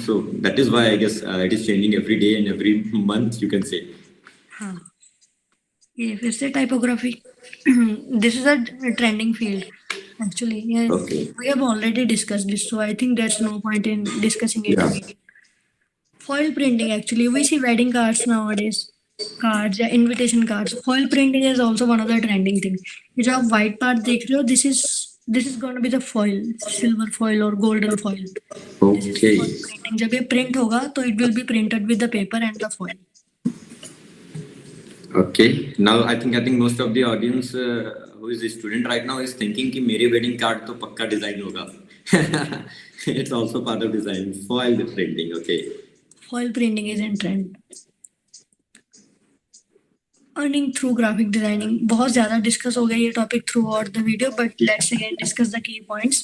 So that is why I guess it is changing every day and every month, you can say. हाँ, ये फिर से typography. This is a trending field. Actually, yeah, Okay. we have already discussed this, so I think there's no point in discussing it Yeah. again. Foil printing, actually, we see wedding cards nowadays. Cards या invitation cards. Foil printing is also one of the trending thing. ये जो आप white part देख रहे हो, this is going to be the foil, silver foil or golden foil. This is Okay. foil printing. जब ये print होगा, तो it will be printed with the paper and the foil. Okay. Now I think most of the audience who is a student right now is thinking कि मेरे wedding card तो पक्का design होगा. It's also part of design. Foil printing. Okay. Foil printing is in trend. Earning through graphic designing. बहुत ज़्यादा discuss हो गया ये topic throughout the video, but let's again discuss the key points.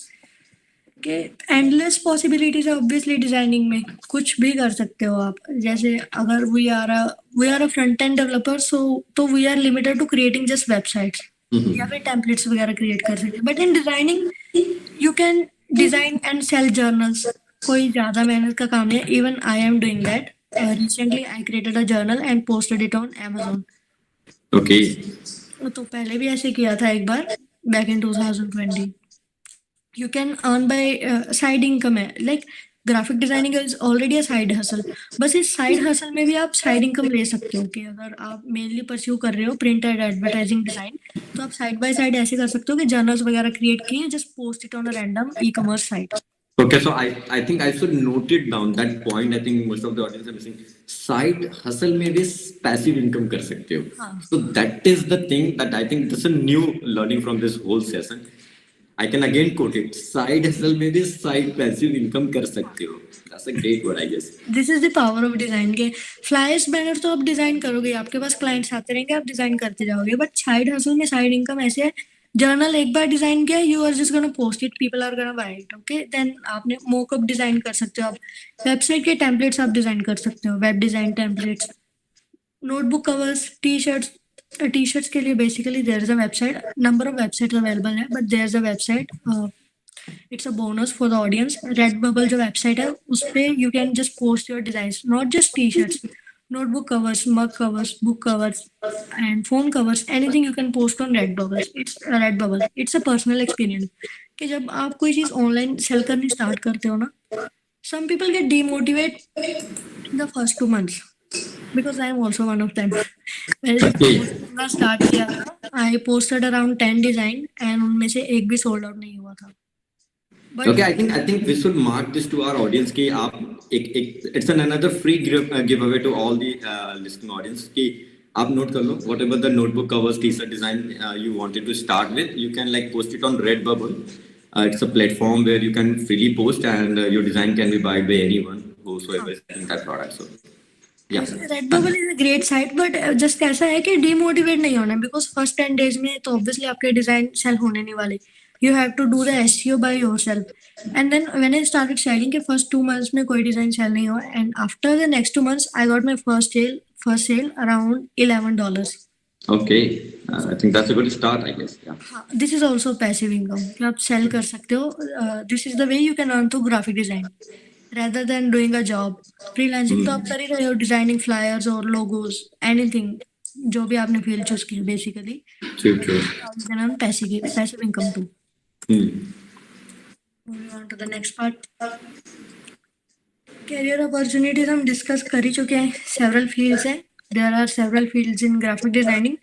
कि endless possibilities है obviously designing में. कुछ भी कर सकते हो आप. जैसे अगर we are a front end developer, so तो we are limited to creating just websites या फिर टेम्पलेट्स वगैरह क्रिएट कर सकते हैं. But in designing you can design and sell journals. कोई ज़्यादा मेहनत का काम नहीं है. Even I am doing that. Recently I created a journal and posted it on Amazon. Okay. तो पहले भी ऐसे किया था एक बार back in 2020. You can earn by side income है. Like graphic designing is already a side hustle. बस इस साइड हसल में भी आप साइड इनकम ले सकते हो. कि अगर आप मेनली परस्यू कर रहे हो प्रिंट एंड एडवर्टाइजिंग डिजाइन, तो आप साइड बाय साइड ऐसे कर सकते हो कि जर्नल्स वगैरह क्रिएट किए, just post it on a random e-commerce site. Okay, so I think I should note it down that point. I think most of the audience are missing. Side hustle में भी passive income कर सकते हो. हाँ. So that is the thing that I think this is a new learning from this whole session. I can again quote it. Side hustle में भी side passive income कर सकते हो. That's a great word, I guess. This is the power of design. के flyers banner तो आप design करोगे, आपके पास क्लाइंट्स आते रहेंगे, आप डिजाइन करते जाओगे. बट साइड हसल में साइड इनकम ऐसे है, जर्नल एक बार डिजाइन किया, you are just gonna post it, people are gonna buy it. Okay, then आपने मोकअप डिजाइन कर सकते हो. आप वेबसाइट के टेम्पलेट्स आप डिजाइन कर सकते हो, web design templates, notebook covers, T shirts के लिए basically there is a website. Number of website available है, but there is a website. It's a bonus for the audience. Red bubble जो website है, उस पे you can just post your designs, not just T shirts, notebook covers, mug covers, book covers, and phone covers. Anything you can post on Redbubble. It's a personal experience. कि जब आप कोई चीज online sale करनी start करते हो ना, some people get demotivated in the first 2 months because I am also one of them. मैंने जब पोस्ट करना स्टार्ट किया था, I posted around 10 design and उनमें से एक भी सोल्ड आउट नहीं हुआ था. But Okay, I think we should mark this to our audience कि आप it's another free giveaway to all the listening audience कि आप note कर लो whatever the notebook covers, t-shirt design you wanted to start with, you can like post it on Redbubble. It's a platform where you can freely post and your design can be bought by anyone whosoever is selling that product. So yeah. Redbubble is a great site, but just कैसा है कि demotivate नहीं होना, because first 10 days में तो obviously आपके design cell होने नहीं वाले. You have to do the SEO by yourself. And then when I started selling, के first 2 months में कोई डिजाइन सेल नहीं हुआ, and after the next 2 months I got my first sale around $11. Okay, I think that's a good start, I guess. Yeah. This is also passive income कि आप cell कर सकते हो. This is the way you can earn through graphic design rather than doing a job. Freelancing तो आप कर ही रहे हो, डिजाइनिंग फ्लायर्स और लोगोज, एनीथिंग जो भी आपने फील्ड चूज की basically. True. You can earn passive income too. Moving on to the next part. Career opportunities हम डिस्कस कर ही चुके हैं. सेवरल फील्ड्स हैं. There are several fields in graphic designing,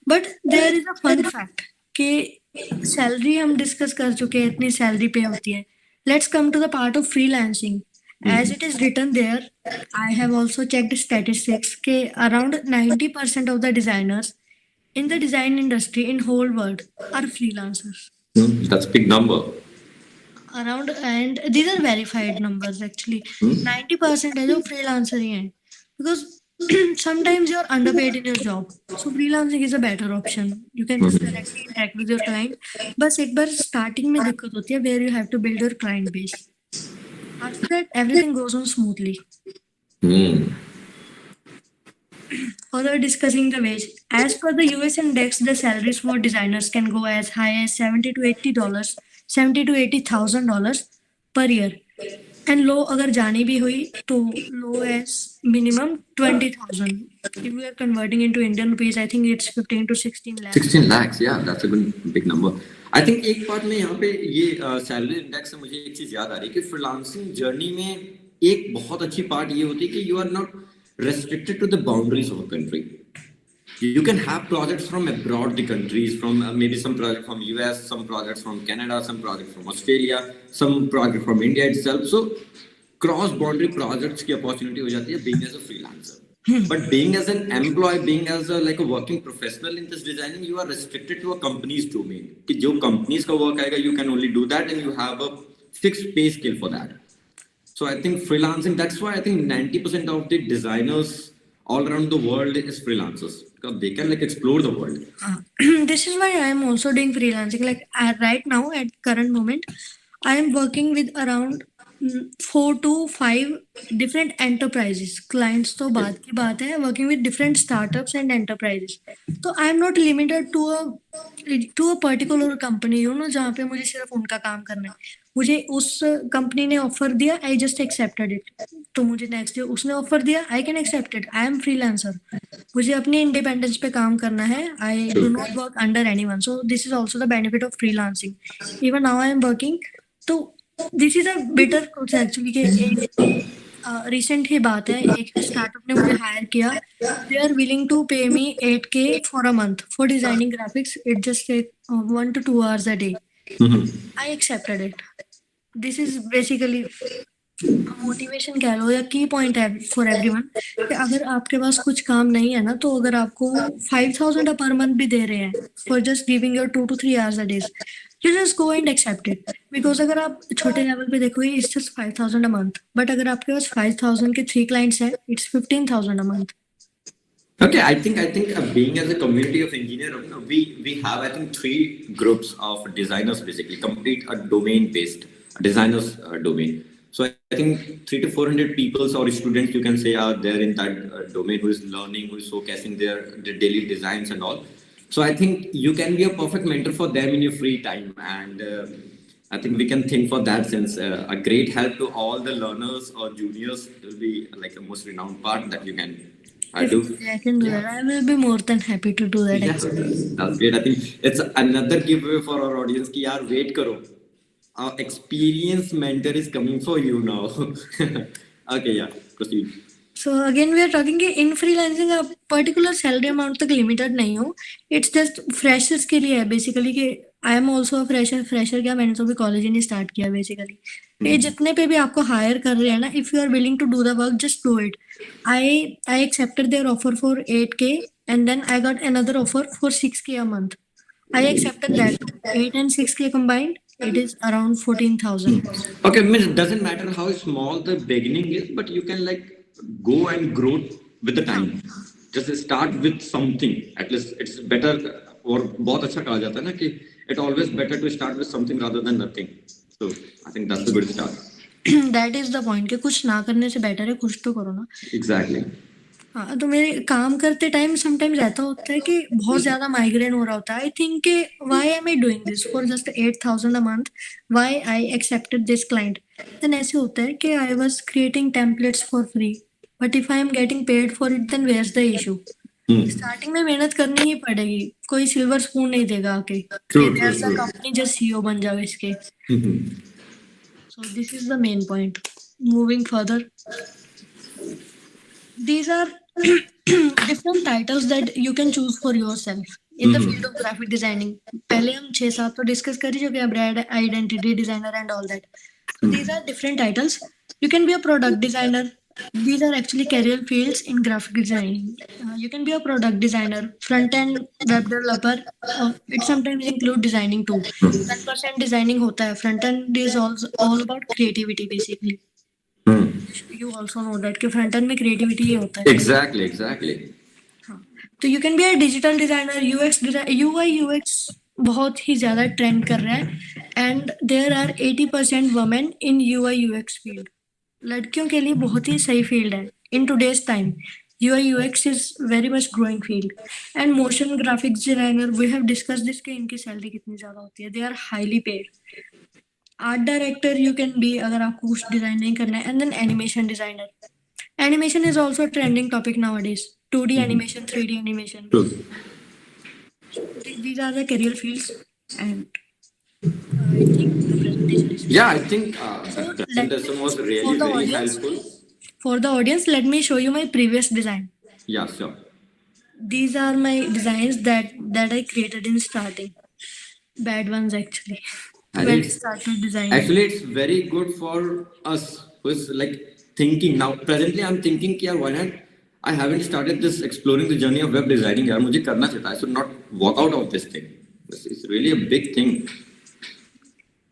but there is a fun fact कि salary हम discuss कर चुके हैं, इतनी सैलरी पे होती है. Let's come to the part of freelancing. As it is written there, I have also checked statistics that around 90% of the designers in the design industry in whole world are freelancers. That's big number. Around, and these are verified numbers actually. Hmm? 90% of freelancer ही हैं. Because sometimes you're underpaid in your job. So freelancing is a better option. You can directly interact with your client. बस एक बार starting में दिक्कत होती है where you have to build your client base. After that, everything goes on smoothly. Hmm. Further discussing the wage, as per the US index, the salaries for designers can go as high as $70 to $80, $70 to $80,000 per year. And low अगर जानी भी हुई तो low as minimum 20,000. If we are converting into Indian rupees, I think it's 15 to 16 lakhs. 16 lakhs, yeah, that's a good big number. I think एक बात में यहाँ पे ये सैलरी इंडेक्स से मुझे एक चीज याद आ रही है कि फ्रीलांसिंग जर्नी में एक बहुत अच्छी पार्ट ये होती है कि you are not restricted to the boundaries of a country. You can have projects from abroad the countries, from maybe some project from US, some projects from Canada, some projects from Australia, some project from India itself. So cross boundary projects की opportunity हो जाती है being as a freelancer. But being as an employee, being as a like a working professional in this designing, you are restricted to a company's domain. कि जो companies का work आएगा, you can only do that, and you have a fixed pay scale for that. So I think freelancing, that's why I think 90% of the designers all around the world is freelancers because they can like explore the world. This is why I am also doing freelancing. Like right now, at current moment, I am working with around 4 to 5 different enterprises. Clients तो बात की बात है, working with different startups and enterprises. तो I am not limited to a particular company, you know, जहाँ पे मुझे सिर्फ उनका काम करना है. मुझे उस कंपनी ने ऑफर दिया, आई जस्ट एक्सेप्टेड इट. तो मुझे नेक्स्ट डे उसने ऑफर दिया, I can accept it. I am freelancer. मुझे अपनी इंडिपेंडेंस पे काम करना है. I do not work under anyone. So this is also the benefit of freelancing. Even now I am working. तो this is a better course actually के एक recent ही बात है. एक स्टार्टअप ने मुझे हायर किया. They are willing to pay me 8K for a month for designing graphics. It just take 1 to 2 hours a day. I accepted it. This is basically motivation कह लो या की पॉइंट है फॉर एवरीवन कि अगर आपके पास कुछ काम नहीं है ना, तो अगर आपको 5,000 पर मंथ भी दे रहे हैं for just giving your 2 to 3 hours a day, you just go and accept it. Because अगर आप छोटे लेवल पे देखोगे it's just 5,000 a month, but अगर आपके पास 5,000 के 3 clients हैं, it's 15,000 a month. Okay, I think being as a community of engineer, we have I think 3 groups of designers basically complete a domain based designers domain. So I think 300 to 400 people or students you can say are there in that domain who is learning, who is showcasing their daily designs and all. So I think you can be a perfect mentor for them in your free time, and I think we can think for that sense a great help to all the learners or juniors will be like a most renowned part that you can do. I can do that. I will be more than happy to do that. Yeah, that's great. I think it's another giveaway for our audience कि यार wait करो. Our experienced mentor is coming for you now. Okay, yeah, proceed. So again we are talking कि in freelancing आप particular salary amount तक limited नहीं हो. It's just freshers के लिए है बेसिकली कि I am also a fresher क्या, मैंने तो भी कॉलेज ही नहीं स्टार्ट किया बेसिकली. ये जितने पे भी आपको हायर कर रहे हैं ना, if you are willing to do the work just do it. I accepted their offer for 8K and then I got another offer for 6K a month. I accepted that. 8 and 6K combined, it is around 14,000. Okay, means it doesn't matter how small the beginning is, but you can like go and grow with the time. Just start with something. At least it's better. और बहुत अच्छा कहा जाता है ना कि it always better to start with something rather than nothing. So I think that's a good start. That is the point कि कुछ ना करने से बेटर है कुछ तो करो ना. Exactly. हाँ, तो मेरे काम करते टाइम समटाइम्स ऐसा होता है कि बहुत ज्यादा माइग्रेन हो रहा होता है. आई थिंक कि why am I doing this for just 8,000 a month, why I accepted this client. Then ऐसे होता है कि I was creating templates for free, but if I am getting paid for it then where is the issue. Starting में मेहनत करनी ही पड़ेगी. कोई silver spoon नहीं देगा आके there's a company just CEO बन जाओ इसके. सो this is the main point. Moving further, these are different titles that you can choose for yourself in the field of graphic designing. पहले हम 6-7 तो डिस्कस कर ही चुके हैं, brand identity designer and all that. So these are different titles. You can be a product designer. These are actually career fields in graphic design. You can be a product designer, front end web developer. It sometimes include designing too. 10% designing होता है. Front end is also all about creativity basically. You also know that कि front end में creativity ही होता है. Exactly. हाँ. तो you can be a digital designer UX UI UX बहुत ही ज्यादा ट्रेंड कर रहा है and there are 80% women in UI UX field. लड़कियों के लिए बहुत ही सही फील्ड है in today's time. UI UX is very much growing field. And motion graphics designer we have discuss this कि इनकी सैलरी कितनी ज्यादा होती है. They are highly paid. Art director you can B अगर आपको कुछ डिजाइन नहीं करना है. And then animation designer. Animation is also a trending topic nowadays. 2D animation, 3D animation. True. These are the career fields, and I think the presentation is. Yeah, I think So the presentation was really very helpful. For the audience, let me show you my previous design. Yeah, sure. These are my designs that I created in starting. Bad ones actually. And When I it's, started designing. actually, it's very good for us who's like thinking now. Presently, I'm thinking, कि यार, why not? I haven't started this exploring the journey of web designing. यार, मुझे करना चाहिए था. I should not walk out of this thing. It's really a big thing.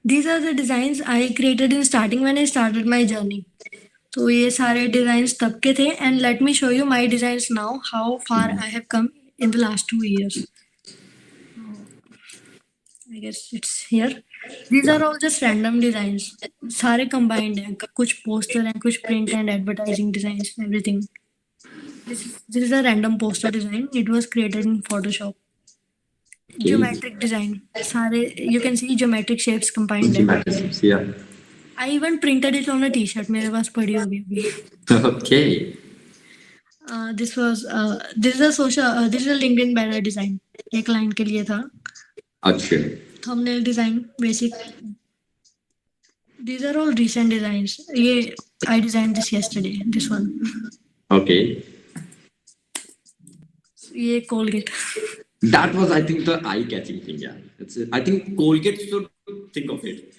These are the designs I created in starting when I started my journey. तो ये सारे designs तब के थे and let me show you my designs now how far I have come in the last 2 years. I guess it's here. These are all just random designs. सारे combined हैं. कुछ poster हैं, कुछ print and advertising designs, everything. This is a random poster design. It was created in Photoshop. Okay. Geometric design. सारे you can see geometric shapes combined. Geometrics, yeah. I even printed it on a T-shirt. मेरे पास पड़ी होगी अभी. Okay. This is a LinkedIn banner design. एक client के लिए था. अच्छा. Thumbnail design, basic. These are all recent designs. ये I designed this yesterday. This one. Okay. ये Colgate. That was, I think, the eye-catching thing. Yeah. I think Colgate should think of it.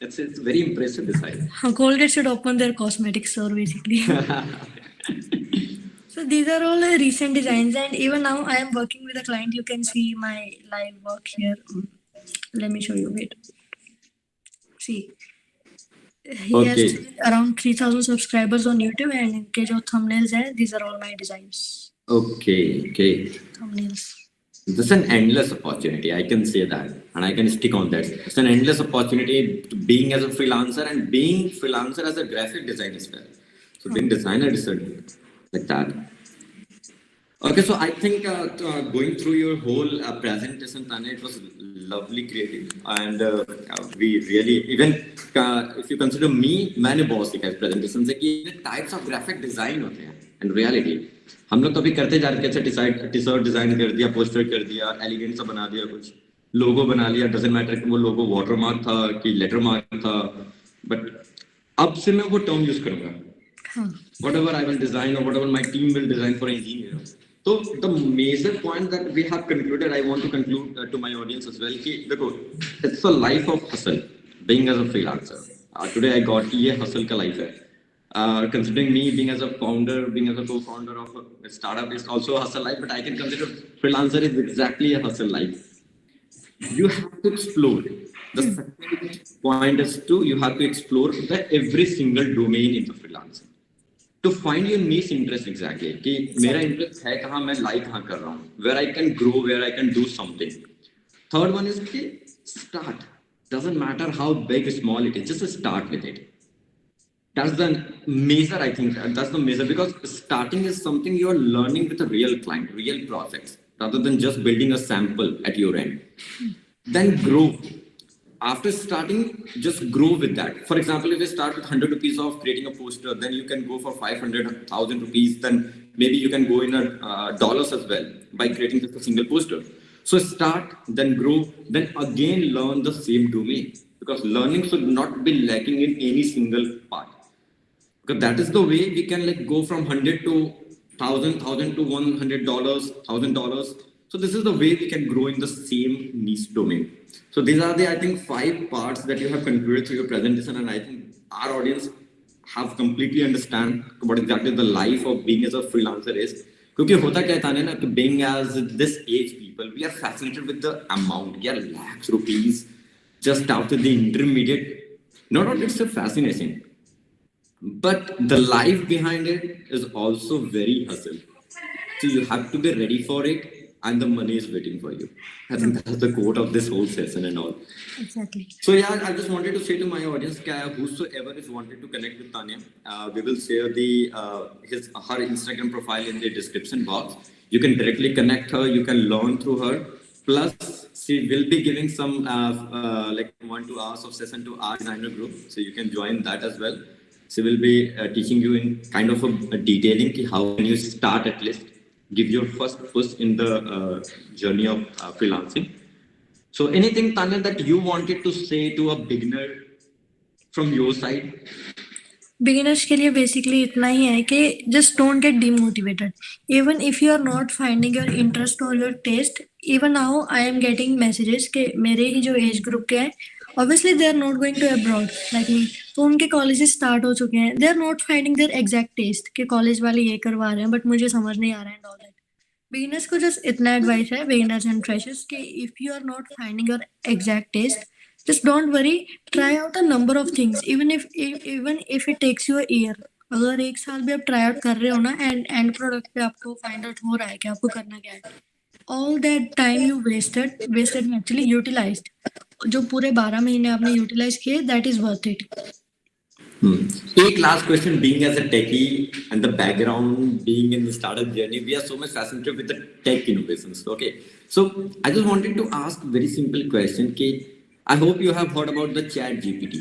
It's very impressive design. Colgate should open their cosmetic store basically. So these are all recent designs, and even now I am working with a client. You can see my live work here. Let me show you. Wait. See. He has around 3,000 subscribers on YouTube, and इनके जो thumbnails हैं, these are all my designs. Okay. Thumbnails. This is an endless opportunity. I can say that, and I can stick on that. It's an endless opportunity being as a freelancer and being freelancer as a graphic designer as well. So being designer is like that. Okay, so I think going through your whole presentation, Taniya, it was lovely creative, and we really even if you consider me, मैंने बहुत सीखा इस presentation से कि types of graphic design होते हैं. In reality, हम लोग तो अभी करते जा रहे हैं. टी-शर्ट डिजाइन कर दिया, पोस्टर कर दिया, एलिगेंट सा बना दिया, कुछ लोगो बना लिया. डजंट मैटर कि वो लोगो वाटरमार्क था कि लेटर मार्क था, बट अब से मैं वो टर्म यूज करूंगा. Whatever I will design or whatever my team will design for engineer. So the major point that we have concluded, I want to conclude to my audience as well कि देखो, it's a life of hustle being as a freelancer. Today I got ये hustle का life है. Considering me being as a founder, being as a co-founder of a startup is also a hustle life, but I can consider freelancer is exactly a hustle life. You have to explore. The second point is you have to explore every single domain in the freelancing. To find your niche interest exactly. कि मेरा interest है कहाँ, मैं like कहाँ कर रहा हूँ, where I can grow, where I can do something. Third one is कि start. Doesn't matter how big or small it is, just start with it. That's the measure, I think. That's the measure, because starting is something you are learning with a real client, real projects, rather than just building a sample at your end. Then grow. After starting, just grow with that. For example, if you start with 100 rupees of creating a poster, then you can go for 500,000 rupees. Then maybe you can go in dollars as well by creating just a single poster. So start, then grow, then again learn the same domain, because learning should not be lacking in any single part. Because that is the way we can like go from 100 to 1,000 to $100, $1,000. So this is the way we can grow in the same niche domain. So these are the, I think, 5 parts that you have concluded through your presentation, and I think our audience have completely understand what exactly the life of being as a freelancer is. क्योंकि होता क्या था ना कि being as this age people, we are fascinated with the amount, yeah, lakhs rupees just after the intermediate. Not only it's a fascination, but the life behind it is also very hustle. So you have to be ready for it, and the money is waiting for you. I think that's the quote of this whole session and all. Exactly. So yeah, I just wanted to say to my audience, whosoever is wanted to connect with Tanya, we will share the her Instagram profile in the description box. You can directly connect her. You can learn through her. Plus, she will be giving some like 1 2 hours of session to our designer group, so you can join that as well. She will be teaching you in kind of a detailing ki how can you start at least, give your first push in the journey of freelancing. So anything, Tanya, that you wanted to say to a beginner from your side? Beginners के लिए basically इतना ही है कि just don't get demotivated even if you are not finding your interest और your taste even now I am getting messages के मेरे ही जो एज ग्रुप के हैं obviously they are not going to abroad like me तो उनके colleges start हो चुके हैं they are not finding their exact taste के कॉलेज वाले ये करवा रहे हैं बट मुझे समझ नहीं आ रहा है एंड ऑल दैट बिगिनर्स को जस्ट इतना एडवाइस है बिगिनर्स एंड फ्रेशर्स कि if you are not finding your exact taste just don't worry, try out a number of things even if it takes you a year. अगर 1 साल भी आप try out कर रहे हो ना एंड प्रोडक्ट पे आपको फाइंड आउट हो रहा है कि आपको करना क्या है all that time you wasted में एक्चुअली यूटिलाइज्ड जो पूरे 12 महीने आपने यूटिलाइज किए that is worth it. Take last question. Being as a techie and the background, being in the startup journey, we are so much fascinated with the tech innovations. Okay, so I just wanted to ask very simple question. Ki, I hope you have heard about the Chat GPT.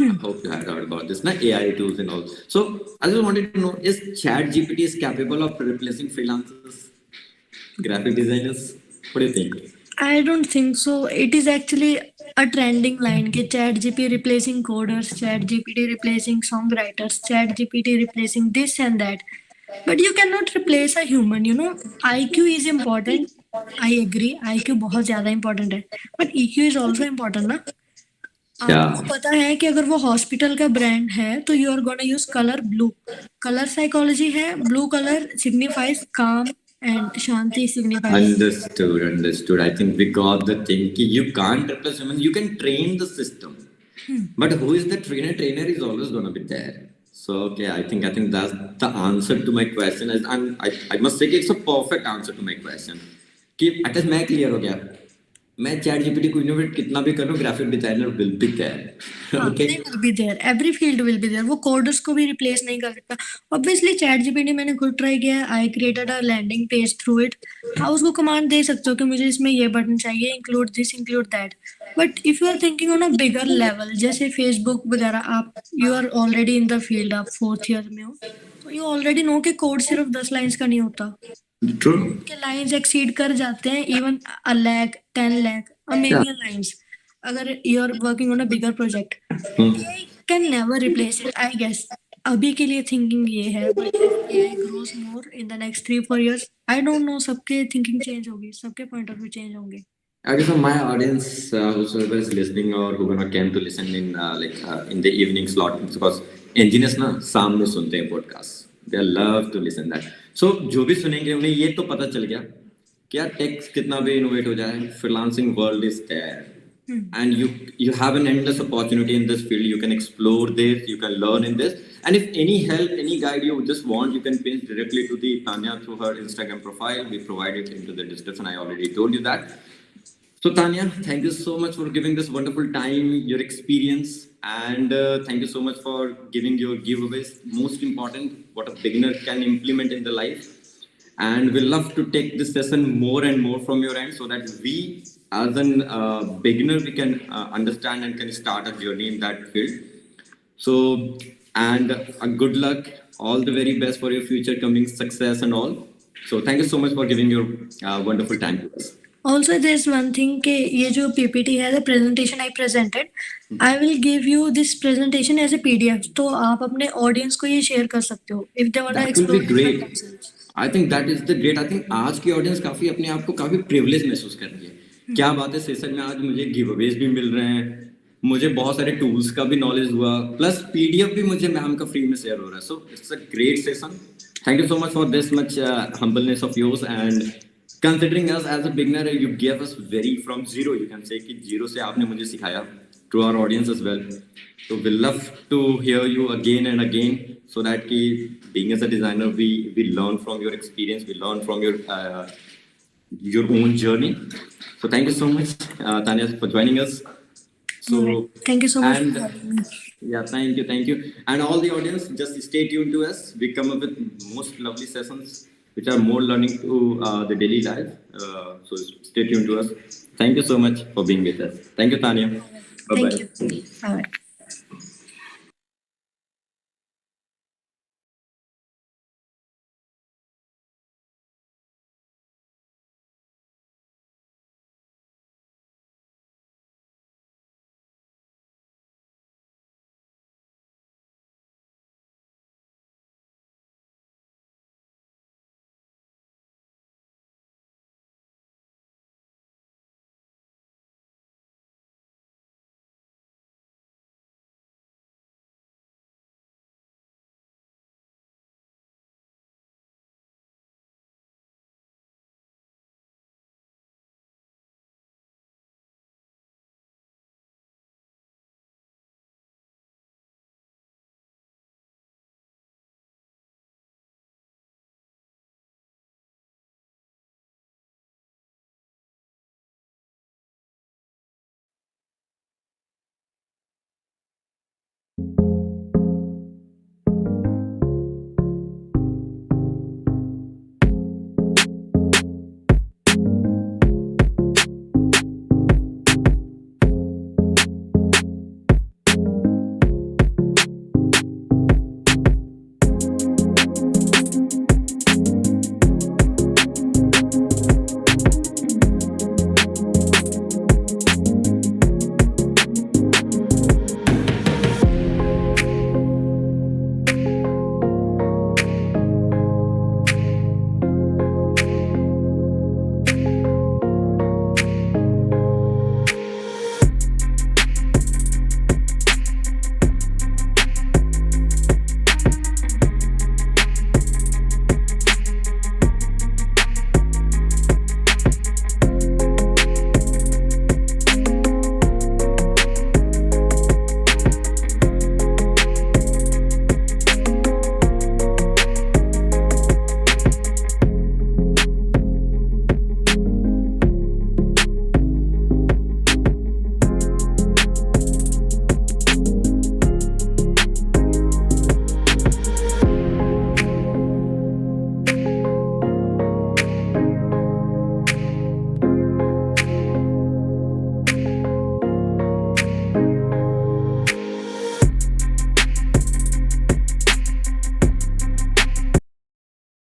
I hope you have heard about this, na AI tools and all. So I just wanted to know: is Chat GPT is capable of replacing freelancers, graphic designers? What do you think? I don't think so. It is actually a trending line कि Chat GPT replacing coders, Chat GPT replacing songwriters, Chat GPT replacing this and that. But you cannot replace a human. You know, IQ is important. I agree. IQ बहुत ज़्यादा important है. But EQ is also important ना. आपको पता है कि अगर वो हॉस्पिटल का ब्रांड है तो you are gonna use colour blue. Colour psychology है. Blue colour signifies calm and Shanti signifies. Understood. I think we got the thing. You can't replace humans. You can train the system, but who is the trainer? Trainer is always gonna be there. So okay, I think that's the answer to my question. And I must say it's a perfect answer to my question. कि at least मैं clear हो गया. मैं chat GPT को innovate कितना भी करूं, graphic designer will be there. Okay, they will be there. Every field will be there. वो कोडर्स को भी रिप्लेस नहीं कर सकता. ऑब्वियसली चैट जीपीटी मैंने खुद ट्राई किया. I created a landing page through it. आप उसको कमांड दे सकते हो कि मुझे इसमें ये बटन चाहिए, include this, include that. But if you are thinking on a bigger level जैसे फेसबुक वगैरह, आप you are already in the field, आप 4th ईयर में हो तो यू ऑलरेडी नो कि कोड सिर्फ 10 लाइंस का नहीं होता. के लाइंस एक्सीड कर जाते हैं even a lakh, 10 lakh, a million lines. अगर you are working on a bigger project, AI can never replace it, I guess. अभी के लिए थिंकिंग ये है, but if AI grows more in the next 3-4 years, I don't know, सबके thinking change होगी, सबके point of view change होंगे. Okay, so my audience, whoever is listening or who gonna came to listen in in the evening slot, because engineers ना शाम में सुनते हैं podcast. They love to listen that. So जो भी सुनेंगे उन्हें ये तो पता चल गया क्या टेक कितना भी इनोवेट हो जाए, freelancing world is there. And you have an endless opportunity in this field. You can explore this, you can learn in this, and if any help, any guide you just want, you can pinch directly to the Tanya through her Instagram profile. We provide it into the description. I already told you that. So Tanya, thank you so much for giving this wonderful time, your experience, and thank you so much for giving your giveaways. Most important, what a beginner can implement in the life. And we'll love to take this session more and more from your end so that we, as a beginner, we can understand and can start a journey in that field. So, and good luck, all the very best for your future coming success and all. So, thank you so much for giving your wonderful time to us. Also, there's one thing कि ये जो PPT है, the presentation I presented, I will give you this presentation as a PDF. तो आप अपने audience को ये share कर सकते हो if they want to explore themselves. I think that is the great. I think आज की ऑडियंस काफी अपने आप को काफी प्रिविलेज महसूस कर रही है। क्या बात है, सेशन में आज मुझे गिव अवेज भी मिल रहे हैं, मुझे बहुत सारे टूल्स का भी नॉलेज हुआ, प्लस पीडीएफ भी मुझे मैम का फ्री में शेयर हो रहा है। So it's a great session. Thank you so much for this much humbleness of yours and considering us as a beginner, you gave us very from zero, you can say कि zero से आपने मुझे सिखाया, to our audience as well. So we love to hear you again and again, so that कि being as a designer, we learn from your experience, we learn from your own journey. So thank you so much, Tanya, for joining us. So Alright. Thank you so much and for having me. yeah, thank you, and all the audience, just stay tuned to us. We come up with most lovely sessions which are more learning to the daily life. So stay tuned to us. Thank you so much for being with us. Thank you, Tanya. Bye Thank bye. you. Alright.